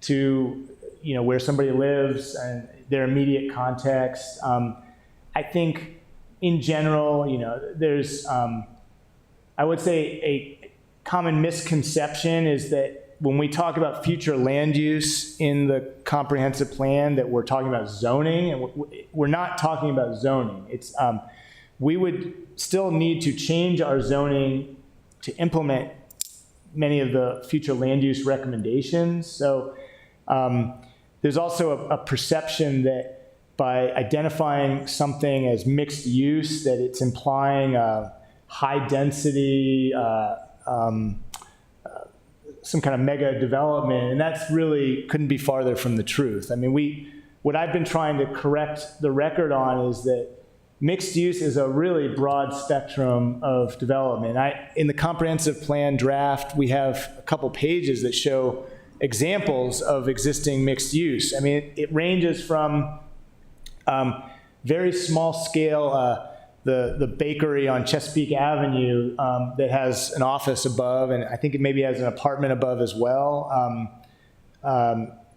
to where somebody lives and their immediate context. I think in general, there's I would say a common misconception is that when we talk about future land use in the comprehensive plan, that we're talking about zoning, and we're not talking about zoning. It's we would still need to change our zoning to implement many of the future land use recommendations. So there's also a perception that by identifying something as mixed use, that it's implying a high density, some kind of mega development, and that's really couldn't be farther from the truth. I mean, what I've been trying to correct the record on is that mixed use is a really broad spectrum of development. In the comprehensive plan draft, we have a couple pages that show examples of existing mixed use. I mean, it ranges from very small scale, the bakery on Chesapeake Avenue that has an office above, and I think it maybe has an apartment above as well.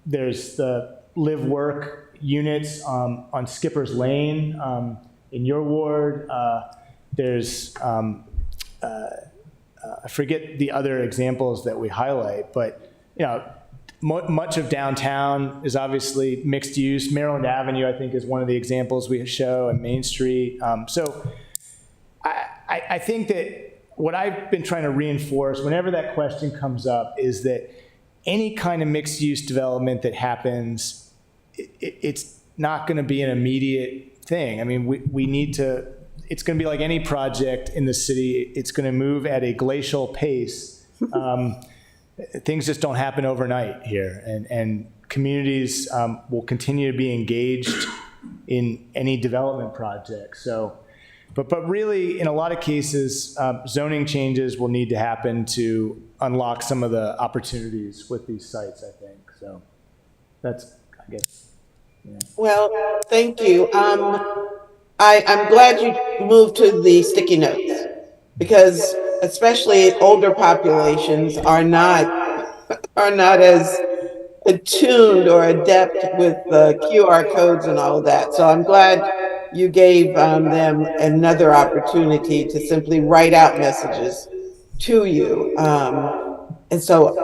There's the live-work units on Skipper's Lane in your ward. There's, I forget the other examples that we highlight, but much of downtown is obviously mixed use. Maryland Avenue, I think, is one of the examples we show, and Main Street. So I think that what I've been trying to reinforce whenever that question comes up is that any kind of mixed use development that happens, it's not going to be an immediate thing. I mean, we need to, it's going to be like any project in the city. It's going to move at a glacial pace. Things just don't happen overnight here, and communities will continue to be engaged in any development project. So, but really, in a lot of cases, zoning changes will need to happen to unlock some of the opportunities with these sites, I think. So that's, I guess. Well, thank you. I'm glad you moved to the sticky notes because especially older populations are not as attuned or adept with QR codes and all of that. So I'm glad you gave them another opportunity to simply write out messages to you. And so,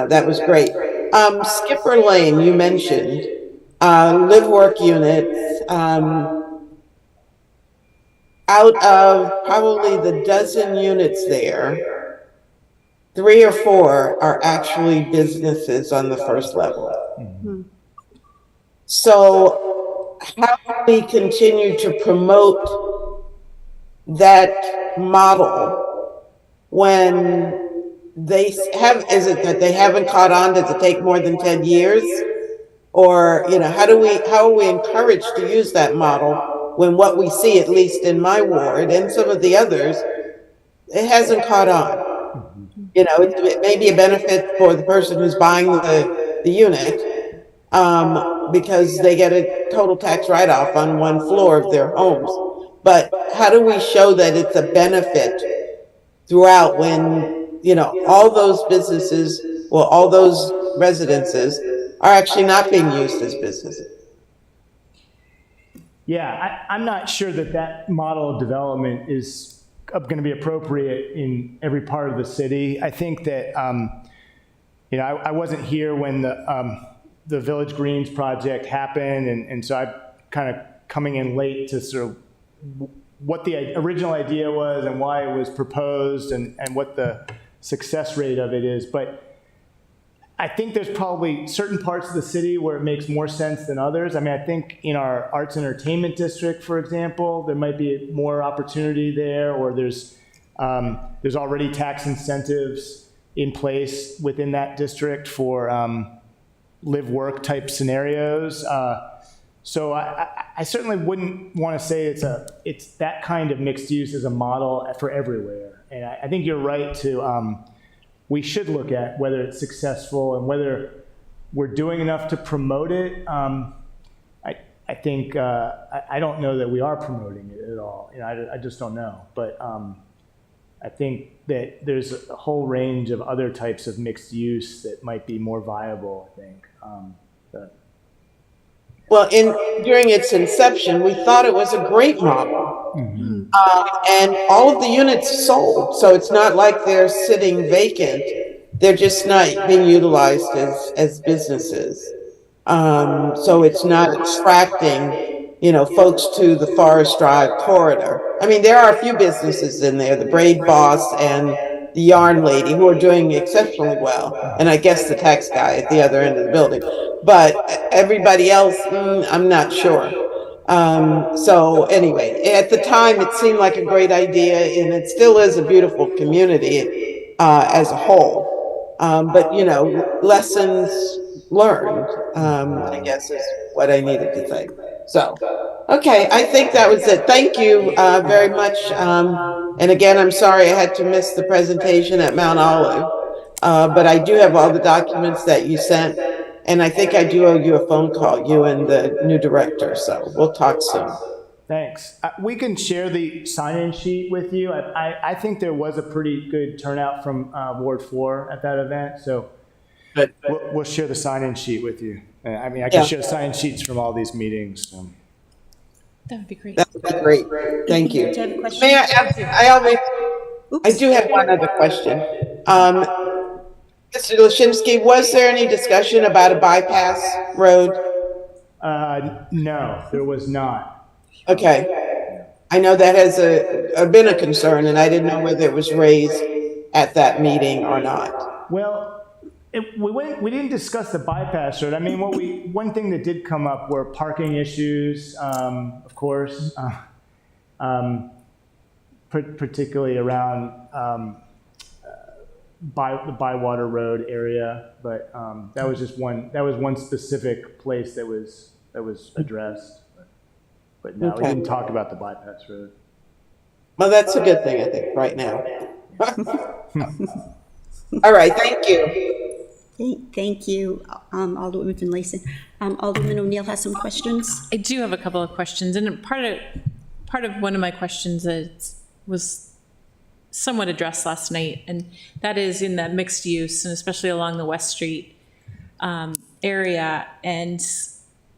that was great. Skipper Lane, you mentioned, live work units. Out of probably the dozen units there, 3 or 4 are actually businesses on the first level. So how do we continue to promote that model when they have, is it that they haven't caught on? Does it take more than 10 years? Or, how are we encouraged to use that model when what we see, at least in my ward and some of the others, it hasn't caught on? It may be a benefit for the person who's buying the unit, because they get a total tax write-off on one floor of their homes. But how do we show that it's a benefit throughout when, all those businesses, well, all those residences are actually not being used as businesses? Yeah, I'm not sure that model of development is going to be appropriate in every part of the city. I think that, I wasn't here when the Village Greens project happened, and so I'm kind of coming in late to sort of what the original idea was and why it was proposed and what the success rate of it is. But I think there's probably certain parts of the city where it makes more sense than others. I mean, I think in our arts entertainment district, for example, there might be more opportunity there, or there's already tax incentives in place within that district for live work type scenarios. So I certainly wouldn't want to say it's that kind of mixed use as a model for everywhere. And I think you're right to. We should look at whether it's successful and whether we're doing enough to promote it. I think I don't know that we are promoting it at all. I just don't know. But I think that there's a whole range of other types of mixed use that might be more viable. I think. Well, during its inception, we thought it was a great model. And all of the units sold, so it's not like they're sitting vacant. They're just not being utilized as businesses. So it's not attracting, folks to the Forest Drive corridor. I mean, there are a few businesses in there, the Braid Boss and the Yarn Lady, who are doing exceptionally well. And I guess the tax guy at the other end of the building. But everybody else, I'm not sure. So anyway, at the time, it seemed like a great idea, and it still is a beautiful community as a whole. But, lessons learned, I guess is what I needed to say. So, okay, I think that was it. Thank you very much. And again, I'm sorry I had to miss the presentation at Mount Olive, but I do have all the documents that you sent. And I think I do owe you a phone call, you and the new director, so we'll talk soon. Thanks. We can share the sign-in sheet with you. I think there was a pretty good turnout from Ward 4 at that event, so we'll share the sign-in sheet with you. I mean, I can share sign-in sheets from all these meetings. So. That would be great. That would be great. Thank you. Do you have a question? May I do have one other question. Mr. Lashinsky, was there any discussion about a bypass road? No, there was not. Okay. I know that has been a concern, and I didn't know whether it was raised at that meeting or not. Well, we didn't discuss the bypass road. I mean, one thing that did come up were parking issues, of course, particularly around the Bywater Road area, but that was just one specific place that was addressed. But no, we didn't talk about the bypass road. Well, that's a good thing, I think, right now. All right, thank you. Thank you, Alderwoman Finlayson. Alderman O'Neill has some questions. I do have a couple of questions, and part of one of my questions was somewhat addressed last night, and that is in that mixed use, and especially along the West Street area. And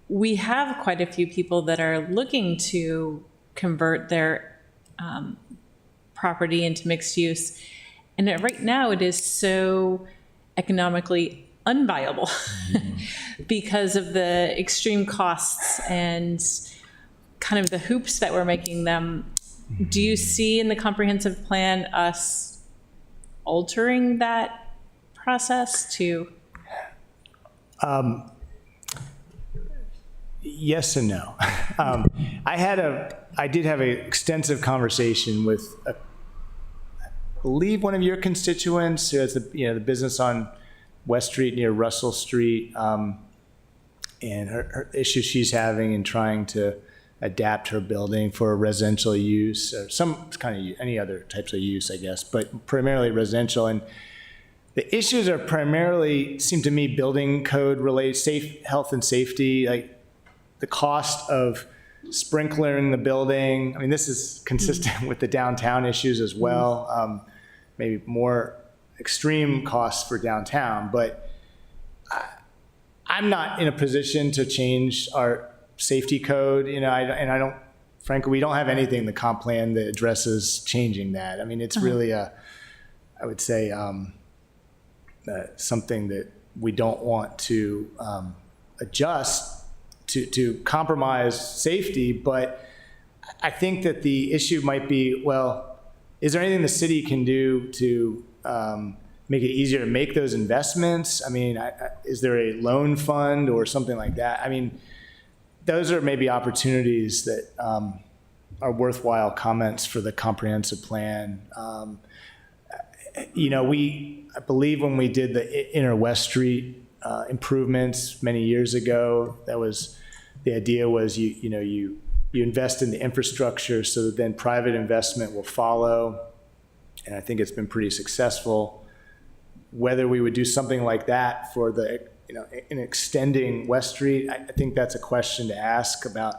we have quite a few people that are looking to convert their property into mixed use. And right now it is so economically unviable because of the extreme costs and kind of the hoops that we're making them. Do you see in the comprehensive plan us altering that process to? Yes and no. I did have an extensive conversation with, I believe, one of your constituents who has the business on West Street near Russell Street, and her issue she's having in trying to adapt her building for residential use, or some kind of any other types of use, I guess, but primarily residential. And the issues are primarily, seem to me, building code related, health and safety, like the cost of sprinklering the building. I mean, this is consistent with the downtown issues as well. Maybe more extreme costs for downtown, but I'm not in a position to change our safety code, I don't, frankly, we don't have anything in the comp plan that addresses changing that. I mean, it's really I would say, something that we don't want to adjust to compromise safety. But I think that the issue might be, well, is there anything the city can do to make it easier to make those investments? I mean, is there a loan fund or something like that? I mean, those are maybe opportunities that are worthwhile comments for the comprehensive plan. I believe when we did the Inner West Street improvements many years ago, the idea was you invest in the infrastructure so that then private investment will follow. And I think it's been pretty successful. Whether we would do something like that for in extending West Street, I think that's a question to ask about.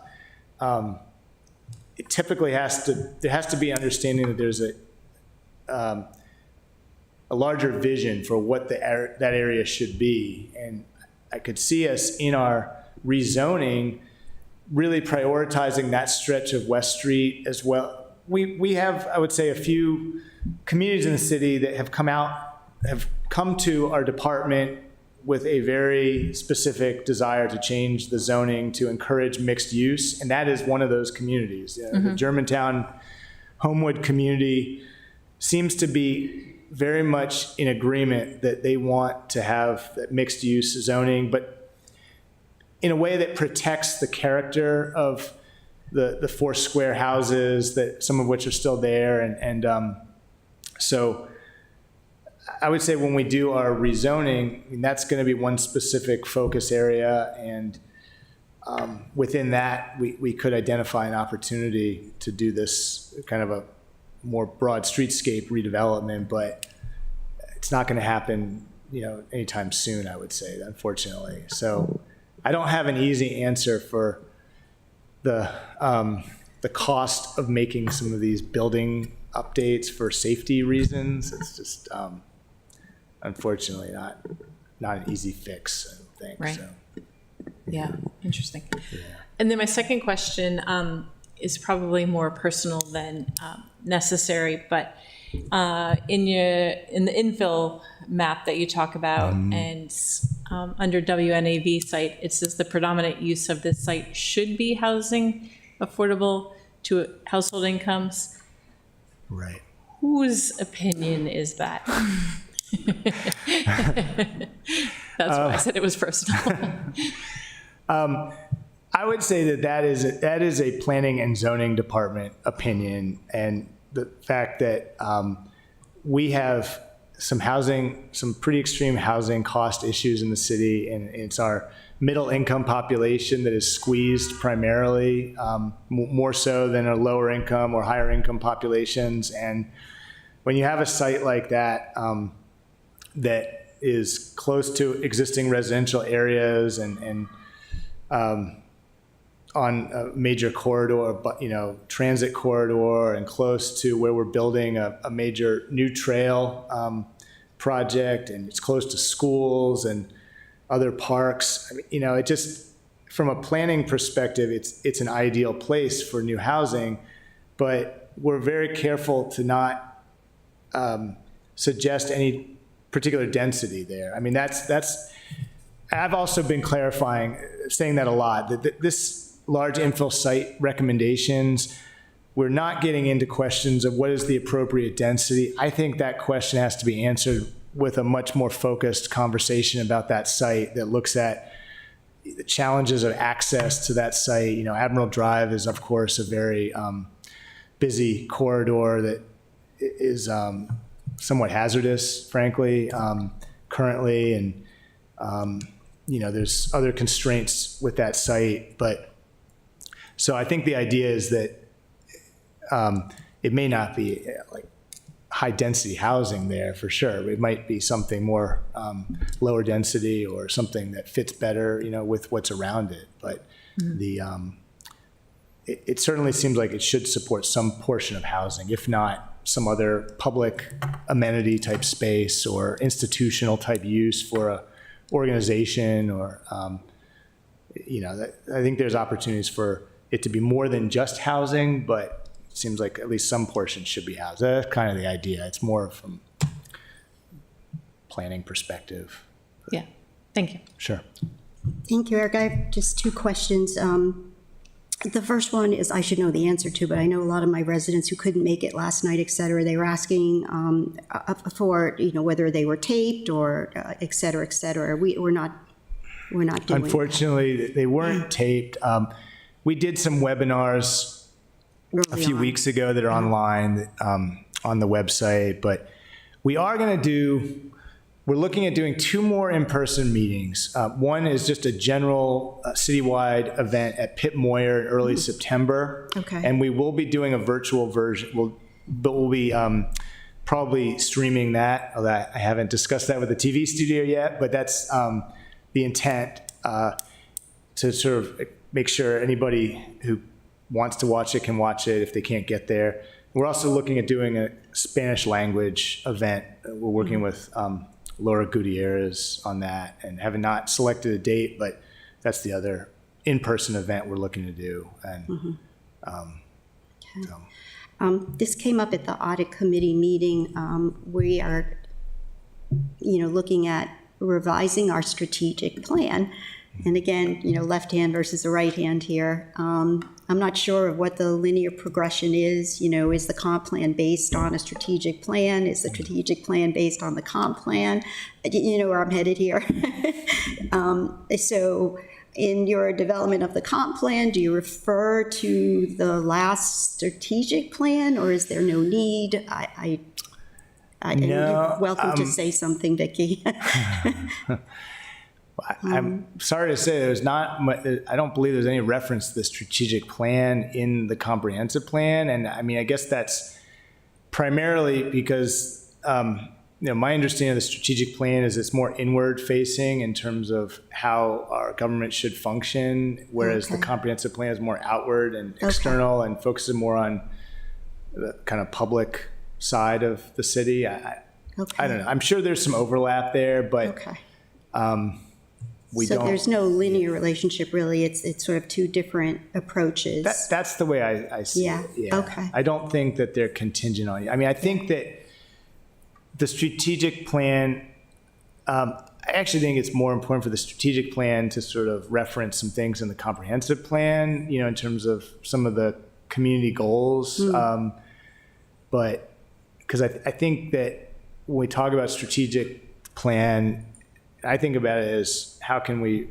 It typically there has to be understanding that there's a larger vision for what that area should be. And I could see us in our rezoning really prioritizing that stretch of West Street as well. We have, I would say, a few communities in the city that have come to our department with a very specific desire to change the zoning to encourage mixed use. And that is one of those communities. The Germantown Homewood community seems to be very much in agreement that they want to have that mixed use zoning, but in a way that protects the character of the four square houses, that some of which are still there. And so I would say when we do our rezoning, I mean, that's going to be one specific focus area. And within that, we could identify an opportunity to do this kind of a more broad streetscape redevelopment, but it's not going to happen, anytime soon, I would say, unfortunately. So I don't have an easy answer for the cost of making some of these building updates for safety reasons. It's just, unfortunately, not an easy fix, I don't think. Right. So. Yeah, interesting. Yeah. And then my second question is probably more personal than necessary, but in the infill map that you talk about, and under WNAV site, it says the predominant use of this site should be housing affordable to household incomes. Right. Whose opinion is that? That's why I said it was personal. I would say that is a planning and zoning department opinion, and the fact that we have some pretty extreme housing cost issues in the city, and it's our middle income population that is squeezed primarily, more so than our lower income or higher income populations. And when you have a site like that, that is close to existing residential areas and on a major corridor, but, transit corridor, and close to where we're building a major new trail project, and it's close to schools and other parks. I mean, it just, from a planning perspective, it's an ideal place for new housing, but we're very careful to not suggest any particular density there. I mean, that's. I've also been saying that a lot, that this large infill site recommendations, we're not getting into questions of what is the appropriate density. I think that question has to be answered with a much more focused conversation about that site that looks at the challenges of access to that site. Admiral Drive is, of course, a very busy corridor that is somewhat hazardous, frankly, currently. And, there's other constraints with that site. So I think the idea is that it may not be like high density housing there for sure. It might be something more lower density or something that fits better, with what's around it. But it certainly seems like it should support some portion of housing, if not some other public amenity type space or institutional type use for a organization, or I think there's opportunities for it to be more than just housing, but it seems like at least some portion should be housed. That's kind of the idea. It's more from planning perspective. Yeah, thank you. Sure. Thank you, Eric. I have just two questions. The first one is I should know the answer to, but I know a lot of my residents who couldn't make it last night, et cetera, they were asking for, whether they were taped or et cetera, et cetera. We're not doing that. Unfortunately, they weren't taped. We did some webinars a few weeks ago that are online on the website, but we're looking at doing 2 more in-person meetings. One is just a general citywide event at Pip Moyer in early September. Okay. And we will be doing a virtual version, but we'll be probably streaming that. Although I haven't discussed that with the TV studio yet, but that's the intent, to sort of make sure anybody who wants to watch it can watch it if they can't get there. We're also looking at doing a Spanish language event. We're working with Laura Gutierrez on that, and have not selected a date, but that's the other in-person event we're looking to do. And this came up at the audit committee meeting. We are, looking at revising our strategic plan. And again, left hand versus the right hand here. I'm not sure of what the linear progression is. Is the comp plan based on a strategic plan? Is the strategic plan based on the comp plan? You know where I'm headed here. So in your development of the comp plan, do you refer to the last strategic plan, or is there no need? You're welcome to say something, Vicki. I'm sorry to say I don't believe there's any reference to the strategic plan in the comprehensive plan. And I guess that's primarily because, my understanding of the strategic plan is it's more inward facing in terms of how our government should function, whereas the comprehensive plan is more outward and external and focuses more on the kind of public side of the city. I don't know. I'm sure there's some overlap there, but there's no linear relationship, really. It's sort of 2 different approaches. That's the way I see it. Yeah. Okay. I don't think that they're contingent on it. I think that the strategic plan, I actually think it's more important for the strategic plan to sort of reference some things in the comprehensive plan, in terms of some of the community goals. But because I think that when we talk about strategic plan, I think about it as how can we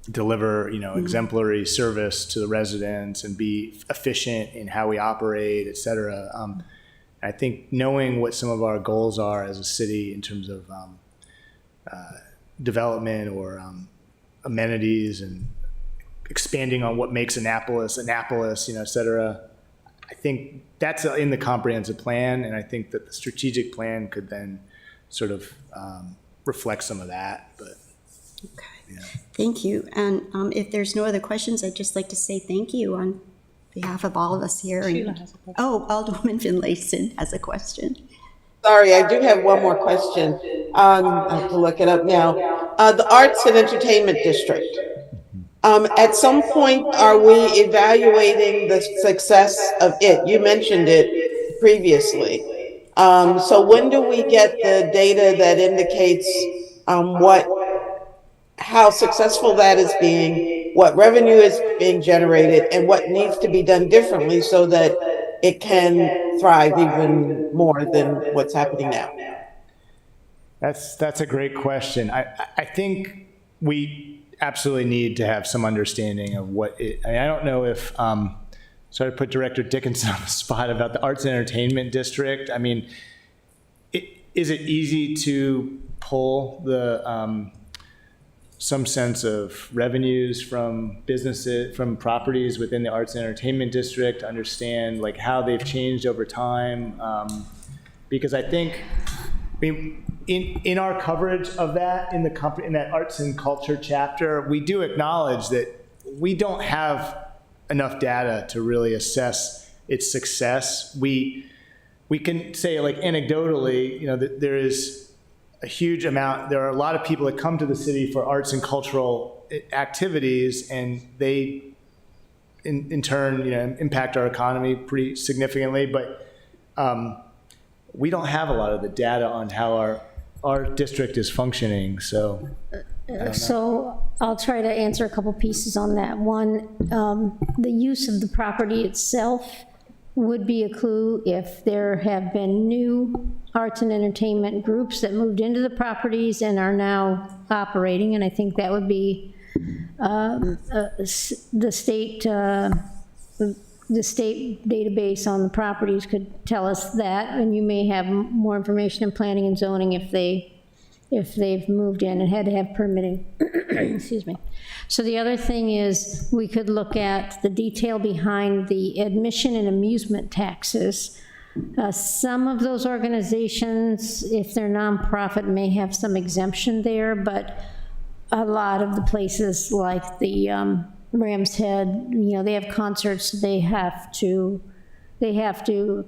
deliver, exemplary service to the residents and be efficient in how we operate, et cetera. I think knowing what some of our goals are as a city in terms of development or amenities and expanding on what makes Annapolis, et cetera. I think that's in the comprehensive plan, and I think that the strategic plan could then sort of reflect some of that, but. Thank you. And if there's no other questions, I'd just like to say thank you on behalf of all of us here. Sheila has a question. Oh, Alderwoman Finlayson has a question. Sorry, I do have one more question. I have to look it up now. The Arts and Entertainment District. At some point, are we evaluating the success of it? You mentioned it previously. So when do we get the data that indicates how successful that is being, what revenue is being generated, and what needs to be done differently so that it can thrive even more than what's happening now? That's a great question. I think we absolutely need to have some understanding of what it, I don't know if, sorry to put Director Dickinson on the spot about the Arts and Entertainment District. I mean, is it easy to pull the, some sense of revenues from businesses, from properties within the Arts and Entertainment District, understand like how they've changed over time? Because I think, in our coverage of that, in that arts and culture chapter, we do acknowledge that we don't have enough data to really assess its success. We can say, like, anecdotally, that there is a huge amount. There are a lot of people that come to the city for arts and cultural activities, and they, in turn, impact our economy pretty significantly. But we don't have a lot of the data on how our district is functioning. So, So I'll try to answer a couple pieces on that. One, the use of the property itself would be a clue if there have been new arts and entertainment groups that moved into the properties and are now operating, and I think that would be the state database on the properties could tell us that, and you may have more information in planning and zoning if they've moved in and had to have permitting. Excuse me. So the other thing is we could look at the detail behind the admission and amusement taxes. Some of those organizations, if they're nonprofit, may have some exemption there, but a lot of the places like the Ram's Head, they have concerts, they have to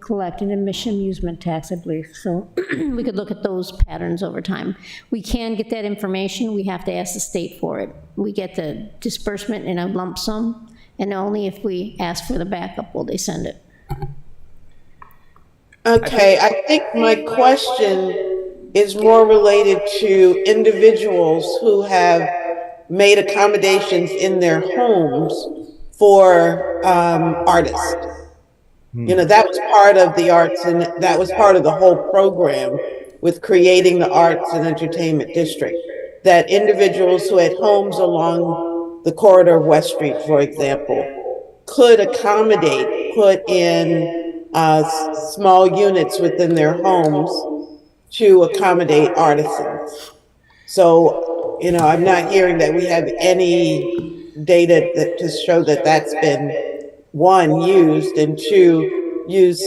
collect an admission amusement tax, I believe. So we could look at those patterns over time. We can get that information. We have to ask the state for it. We get the disbursement in a lump sum, and only if we ask for the backup will they send it. Okay, I think my question is more related to individuals who have made accommodations in their homes for artists. That was part of the arts, and that was part of the whole program with creating the Arts and Entertainment District, that individuals who had homes along the corridor of West Street, for example, could accommodate, put in small units within their homes to accommodate artisans. So, I'm not hearing that we have any data to show that that's been, one, used, and two, used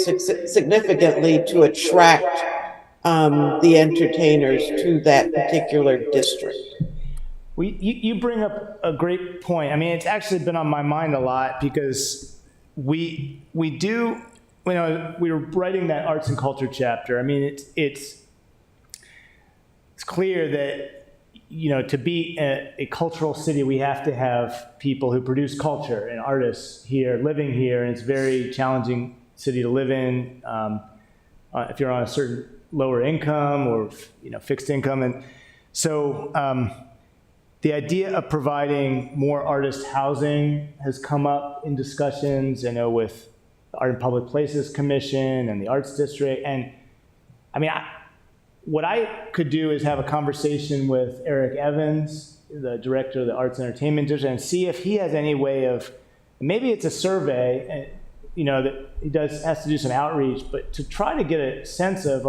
significantly to attract the entertainers to that particular district. Well, you bring up a great point. I mean, it's actually been on my mind a lot because we do, we were writing that arts and culture chapter. I mean, it's clear that, to be a cultural city, we have to have people who produce culture and artists here, living here, and it's a very challenging city to live in if you're on a certain lower income or, fixed income. And so the idea of providing more artist housing has come up in discussions, with the Art and Public Places Commission and the Arts District. And I mean, what I could do is have a conversation with Eric Evans, the director of the Arts and Entertainment District, and see if he has any way of, maybe it's a survey, that he has to do some outreach, but to try to get a sense of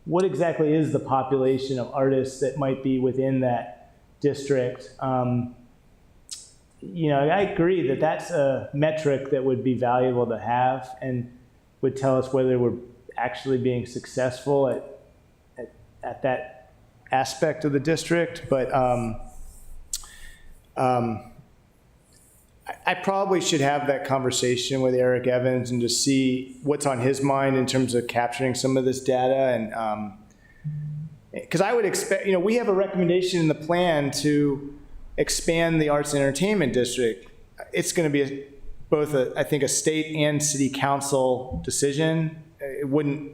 what exactly is the population of artists that might be within that district. I agree that that's a metric that would be valuable to have and would tell us whether we're actually being successful at at that aspect of the district, but I probably should have that conversation with Eric Evans and just see what's on his mind in terms of capturing some of this data. And because I would expect, we have a recommendation in the plan to expand the arts and entertainment district. It's going to be both I think a state and city council decision. It won't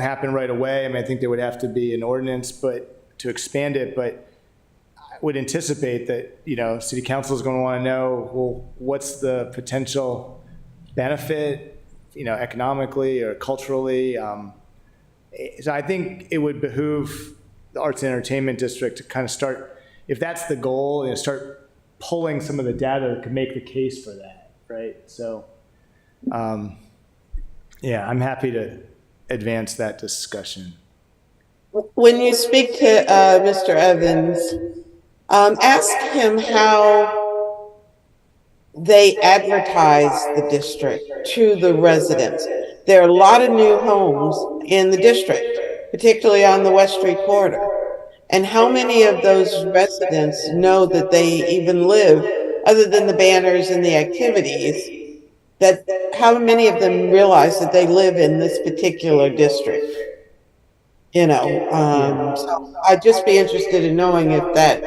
happen right away. I mean, I think there would have to be an ordinance, but to expand it, but I would anticipate that, city council is going to want to know, well, what's the potential benefit, economically or culturally. So I think it would behoove the arts and entertainment district to kind of start, if that's the goal, start pulling some of the data that could make the case for that, right? So, I'm happy to advance that discussion. When you speak to Mr. Evans, ask him how they advertise the district to the residents. There are a lot of new homes in the district, particularly on the West Street corridor. And how many of those residents know that they even live, other than the banners and the activities, that how many of them realize that they live in this particular district? So I'd just be interested in knowing if that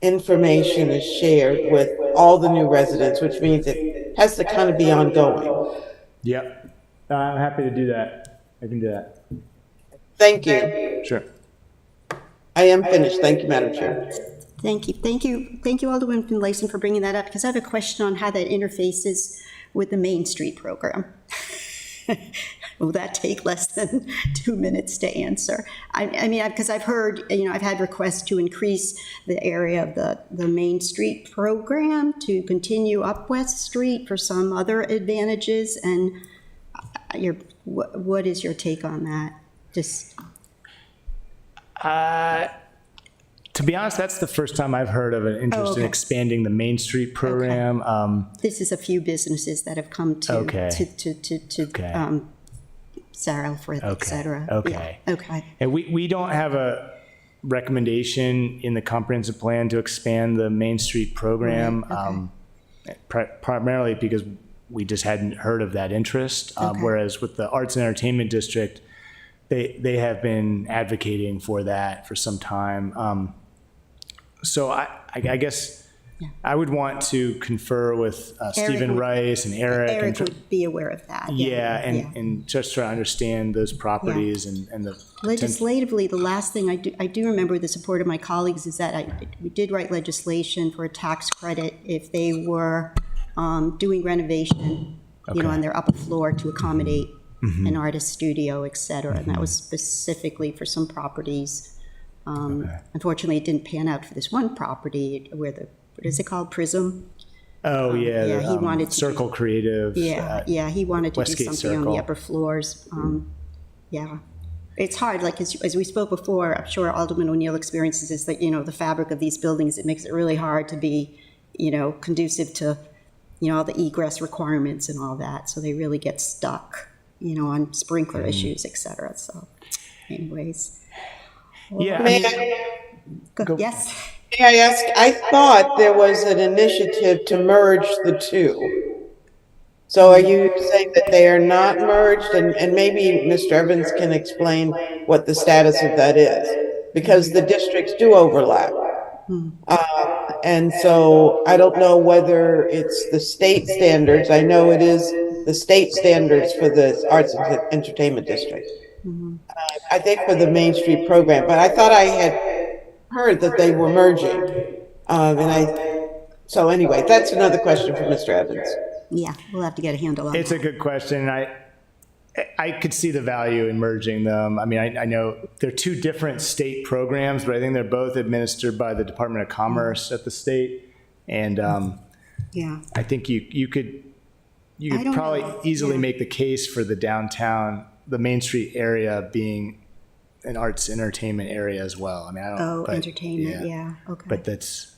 information is shared with all the new residents, which means it has to kind of be ongoing. Yep. I'm happy to do that. I can do that. Thank you. Sure. I am finished. Thank you, Madam Chair. Thank you. Thank you, Alderman Finlayson, for bringing that up, because I have a question on how that interfaces with the Main Street program. Will that take less than 2 minutes to answer? I mean, because I've heard, I've had requests to increase the area of the Main Street program to continue up West Street for some other advantages. And what is your take on that? Just. To be honest, that's the first time I've heard of an interest in expanding the Main Street program. This is a few businesses that have come to Sarah Elfreth, et cetera. Okay. Yeah. Okay. And we don't have a recommendation in the comprehensive plan to expand the Main Street program, primarily because we just hadn't heard of that interest. Whereas with the Arts and Entertainment District, they have been advocating for that for some time. So I guess I would want to confer with Stephen Rice and Eric. Eric would be aware of that. And just try to understand those properties and the legislatively, the last thing I do remember with the support of my colleagues is that we did write legislation for a tax credit if they were doing renovation, on their upper floor to accommodate an artist studio, et cetera. And that was specifically for some properties. Unfortunately, it didn't pan out for this one property where what is it called? Prism? Oh, yeah. He wanted to Circle Creative. He wanted to Westgate do something on the upper floors. It's hard, like as we spoke before, I'm sure Alderman O'Neill experiences is that, the fabric of these buildings, it makes it really hard to be, conducive to, all the egress requirements and all that. So they really get stuck, on sprinkler issues, et cetera. So anyways. Yes. May I ask, I thought there was an initiative to merge the two. So are you saying that they are not merged? And maybe Mr. Evans can explain what the status of that is, because the districts do overlap. And so I don't know whether it's the state standards. I know it is the state standards for the Arts and Entertainment District. I think for the Main Street program, but I thought I had heard that they were merging. So anyway, that's another question for Mr. Evans. Yeah, we'll have to get a handle on It's a good question. I could see the value in merging them. I mean, I know they're two different state programs, but I think they're both administered by the Department of Commerce at the state. And I think you could probably easily make the case for the downtown, the Main Street area being an arts entertainment area as well. I mean, I don't. Entertainment. Okay. But that's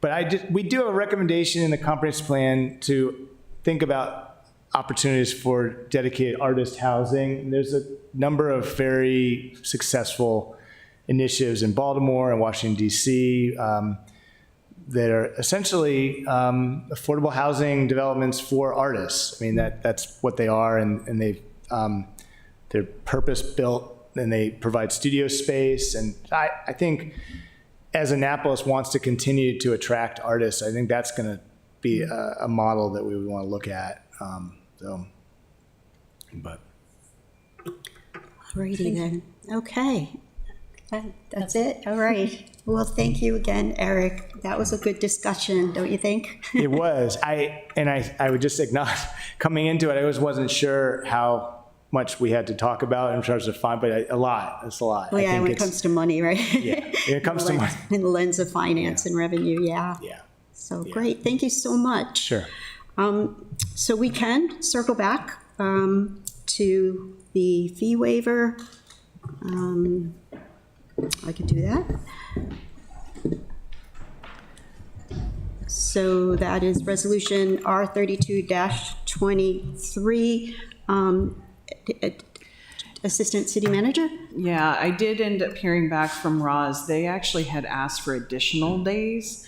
but we do have a recommendation in the comprehensive plan to think about opportunities for dedicated artist housing. There's a number of very successful initiatives in Baltimore and Washington, D.C. That are essentially affordable housing developments for artists. I mean, that's what they are, and they're purpose-built, and they provide studio space. And I think as Annapolis wants to continue to attract artists, I think that's going to be a model that we would want to look at. Alrighty then. Okay. That's it. All right. Well, thank you again, Eric. That was a good discussion, don't you think? It was. I would just acknowledge, coming into it, I always wasn't sure how much we had to talk about in terms of fine, but a lot. It's a lot. Well, yeah, when it comes to money, right? Yeah, when it comes to money. In the lens of finance and revenue, yeah. Yeah. So great. Thank you so much. Sure. So we can circle back to the fee waiver. I can do that. So that is resolution R32-23, Assistant City Manager. Yeah, I did end up hearing back from Roz. They actually had asked for additional days.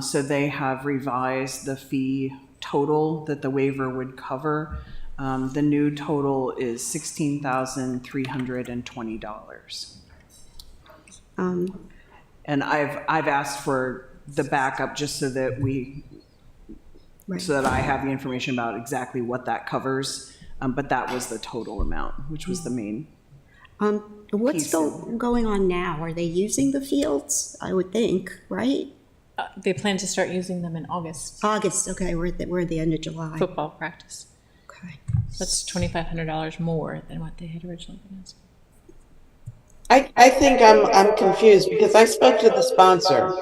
So they have revised the fee total that the waiver would cover. The new total is $16,320. And I've asked for the backup just so that so that I have the information about exactly what that covers. But that was the total amount, which was the main. What's going on now? Are they using the fields? I would think, right? They plan to start using them in August, August, okay, we're at the end of July. football practice. Okay. That's $2,500 more than what they had originally been asking. I think I'm confused because I spoke to the sponsor.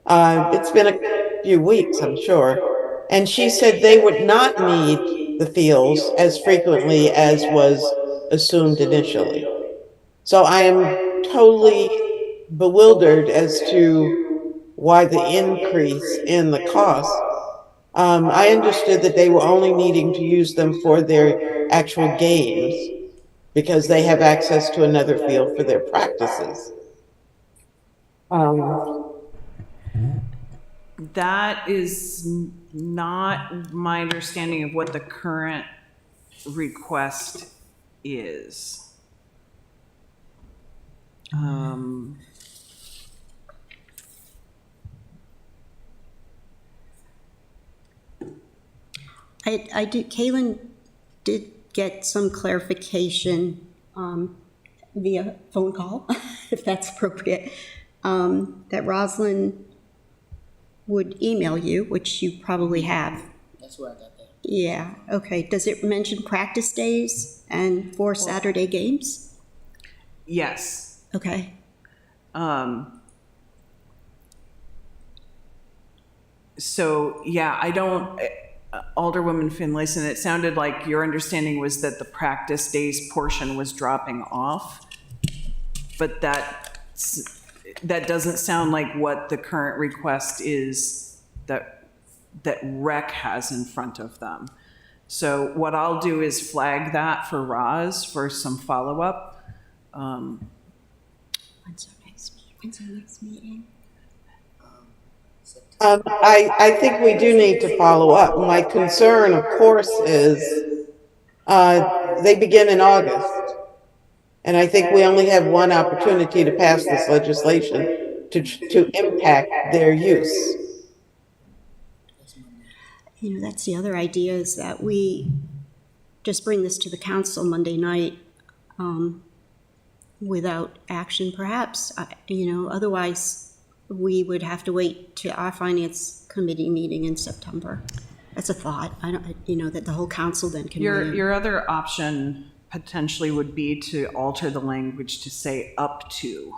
It's been a few weeks, I'm sure, and she said they would not need the fields as frequently as was assumed initially. So I am totally bewildered as to why the increase in the cost. I understood that they were only needing to use them for their actual games because they have access to another field for their practices. That is not my understanding of what the current request is. I did, Kaylin did get some clarification via phone call, if that's appropriate, that Rosalind would email you, which you probably have. That's where I got that. Yeah, okay. Does it mention practice days and 4 Saturday games? Yes. Okay. So, yeah, I don't, Alderwoman Finlayson, it sounded like your understanding was that the practice days portion was dropping off, but that doesn't sound like what the current request is that REC has in front of them. So what I'll do is flag that for Roz for some follow-up. When's our next meeting? I think we do need to follow up. My concern, of course, is they begin in August. And I think we only have one opportunity to pass this legislation to impact their use. You know, that's the other idea, is that we just bring this to the council Monday night without action, perhaps. Otherwise we would have to wait to our finance committee meeting in September. That's a thought. That the whole council then can. Your other option potentially would be to alter the language to say up to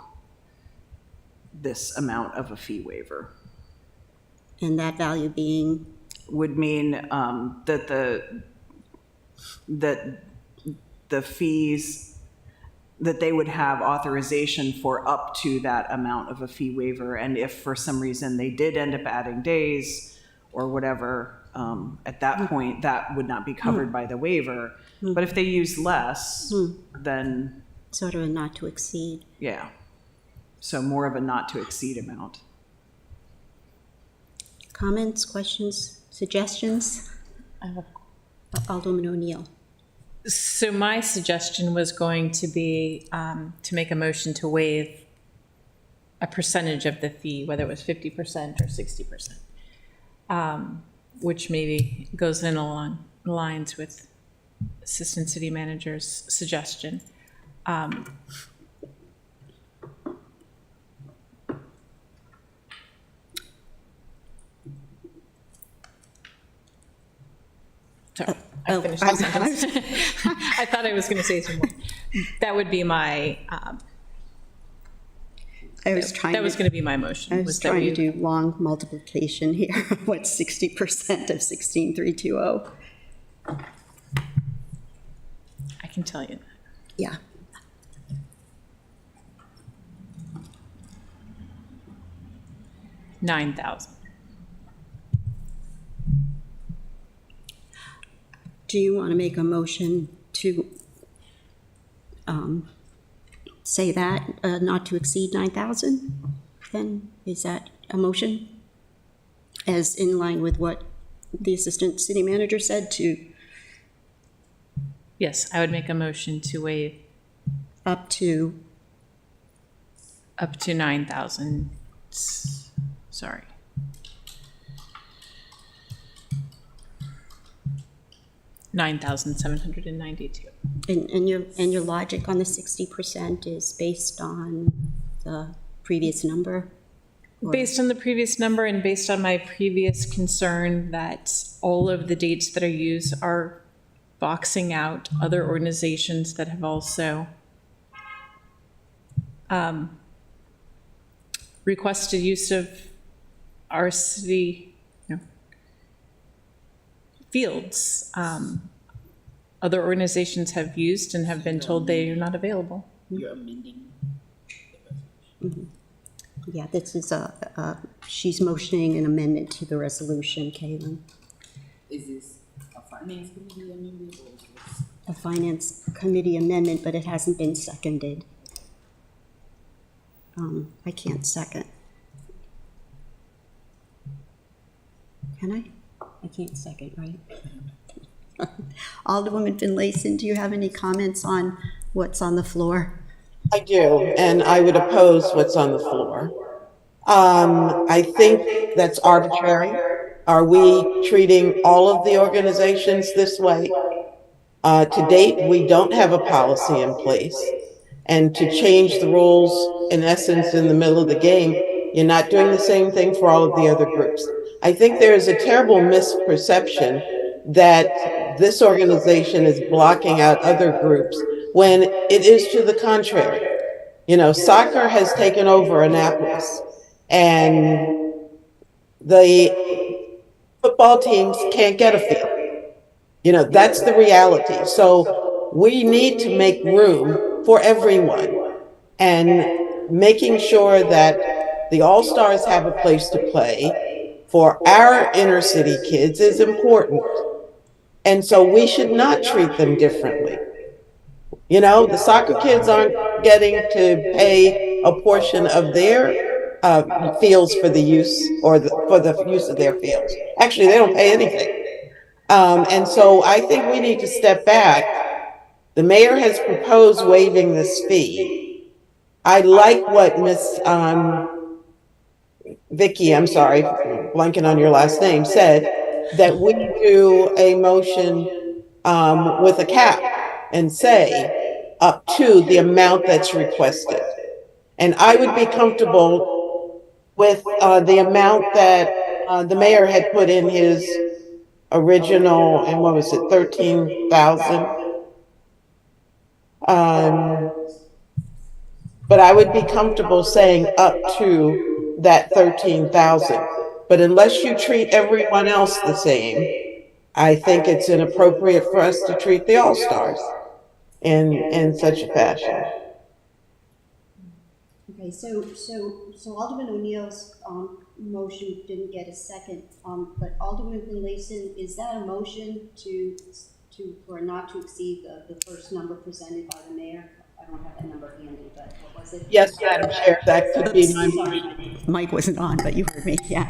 this amount of a fee waiver. And that value being? Would mean that the fees, that they would have authorization for up to that amount of a fee waiver. And if for some reason they did end up adding days or whatever, At that point, that would not be covered by the waiver. But if they use less, then, Sort of a not to exceed. yeah. So more of a not to exceed amount. Comments, questions, suggestions? Alderman O'Neill. So my suggestion was going to be to make a motion to waive a percentage of the fee, whether it was 50% or 60%, which maybe goes in along lines with Assistant City Manager's suggestion. Sorry, I finished the sentence. I thought I was going to say some more. That would be my, I was trying that was to, going to be my motion. I was that trying we- to do long multiplication here. What's 60% of 16,320? I can tell you that. Yeah. $9,000. Do you want to make a motion to say that, not to exceed 9,000? Then, is that a motion? As in line with what the Assistant City Manager said, to Yes, I would make a motion to waive up to, up to 9,000. Sorry. $9,792. and your logic on the 60% is based on the previous number? Based on the previous number and based on my previous concern that all of the dates that are used are boxing out other organizations that have also requested use of our city, fields. Other organizations have used and have been told they are not available. You're amending. Yeah, this is she's motioning an amendment to the resolution, Caitlin. Is this a finance committee amendment or is this? A finance committee amendment, but it hasn't been seconded. I can't second. Can I? I can't second, right? Alderwoman Finlayson, do you have any comments on what's on the floor? I do, and I would oppose what's on the floor. I think that's arbitrary. Are we treating all of the organizations this way? To date, we don't have a policy in place. And to change the rules, in essence, in the middle of the game, you're not doing the same thing for all of the other groups. I think there is a terrible misperception that this organization is blocking out other groups when it is to the contrary. You know, soccer has taken over Annapolis, and the football teams can't get a field. You know, that's the reality. So we need to make room for everyone, and making sure that the All-Stars have a place to play for our inner city kids is important. And so we should not treat them differently. You know, the soccer kids aren't getting to pay a portion of their fields for the use, or for the use of their fields. Actually, they don't pay anything. And so I think we need to step back. The mayor has proposed waiving this fee. I like what Miss Vicky, I'm sorry, blanking on your last name, said, that we do a motion with a cap and say up to the amount that's requested. And I would be comfortable with the amount that the mayor had put in his original, and what was it, 13,000? But I would be comfortable saying up to that 13,000. But unless you treat everyone else the same, I think it's inappropriate for us to treat the All-Stars in such a fashion. Okay, so Alderman O'Neill's motion didn't get a second, but Alderman Finlayson, is that a motion for not to exceed the first number presented by the mayor? I don't have that number handy, but what was it? Yes, Madam Chair, that could be my, Sorry, Mike wasn't on, but you heard me, yeah.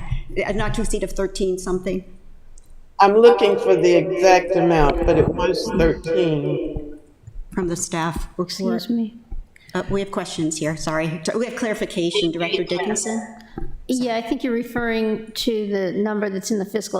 Not to exceed of 13 something? I'm looking for the exact amount, but it was 13. From the staff report. Excuse me. We have questions here, sorry. We have clarification, Director Dickinson? Yeah, I think you're referring to the number that's in the fiscal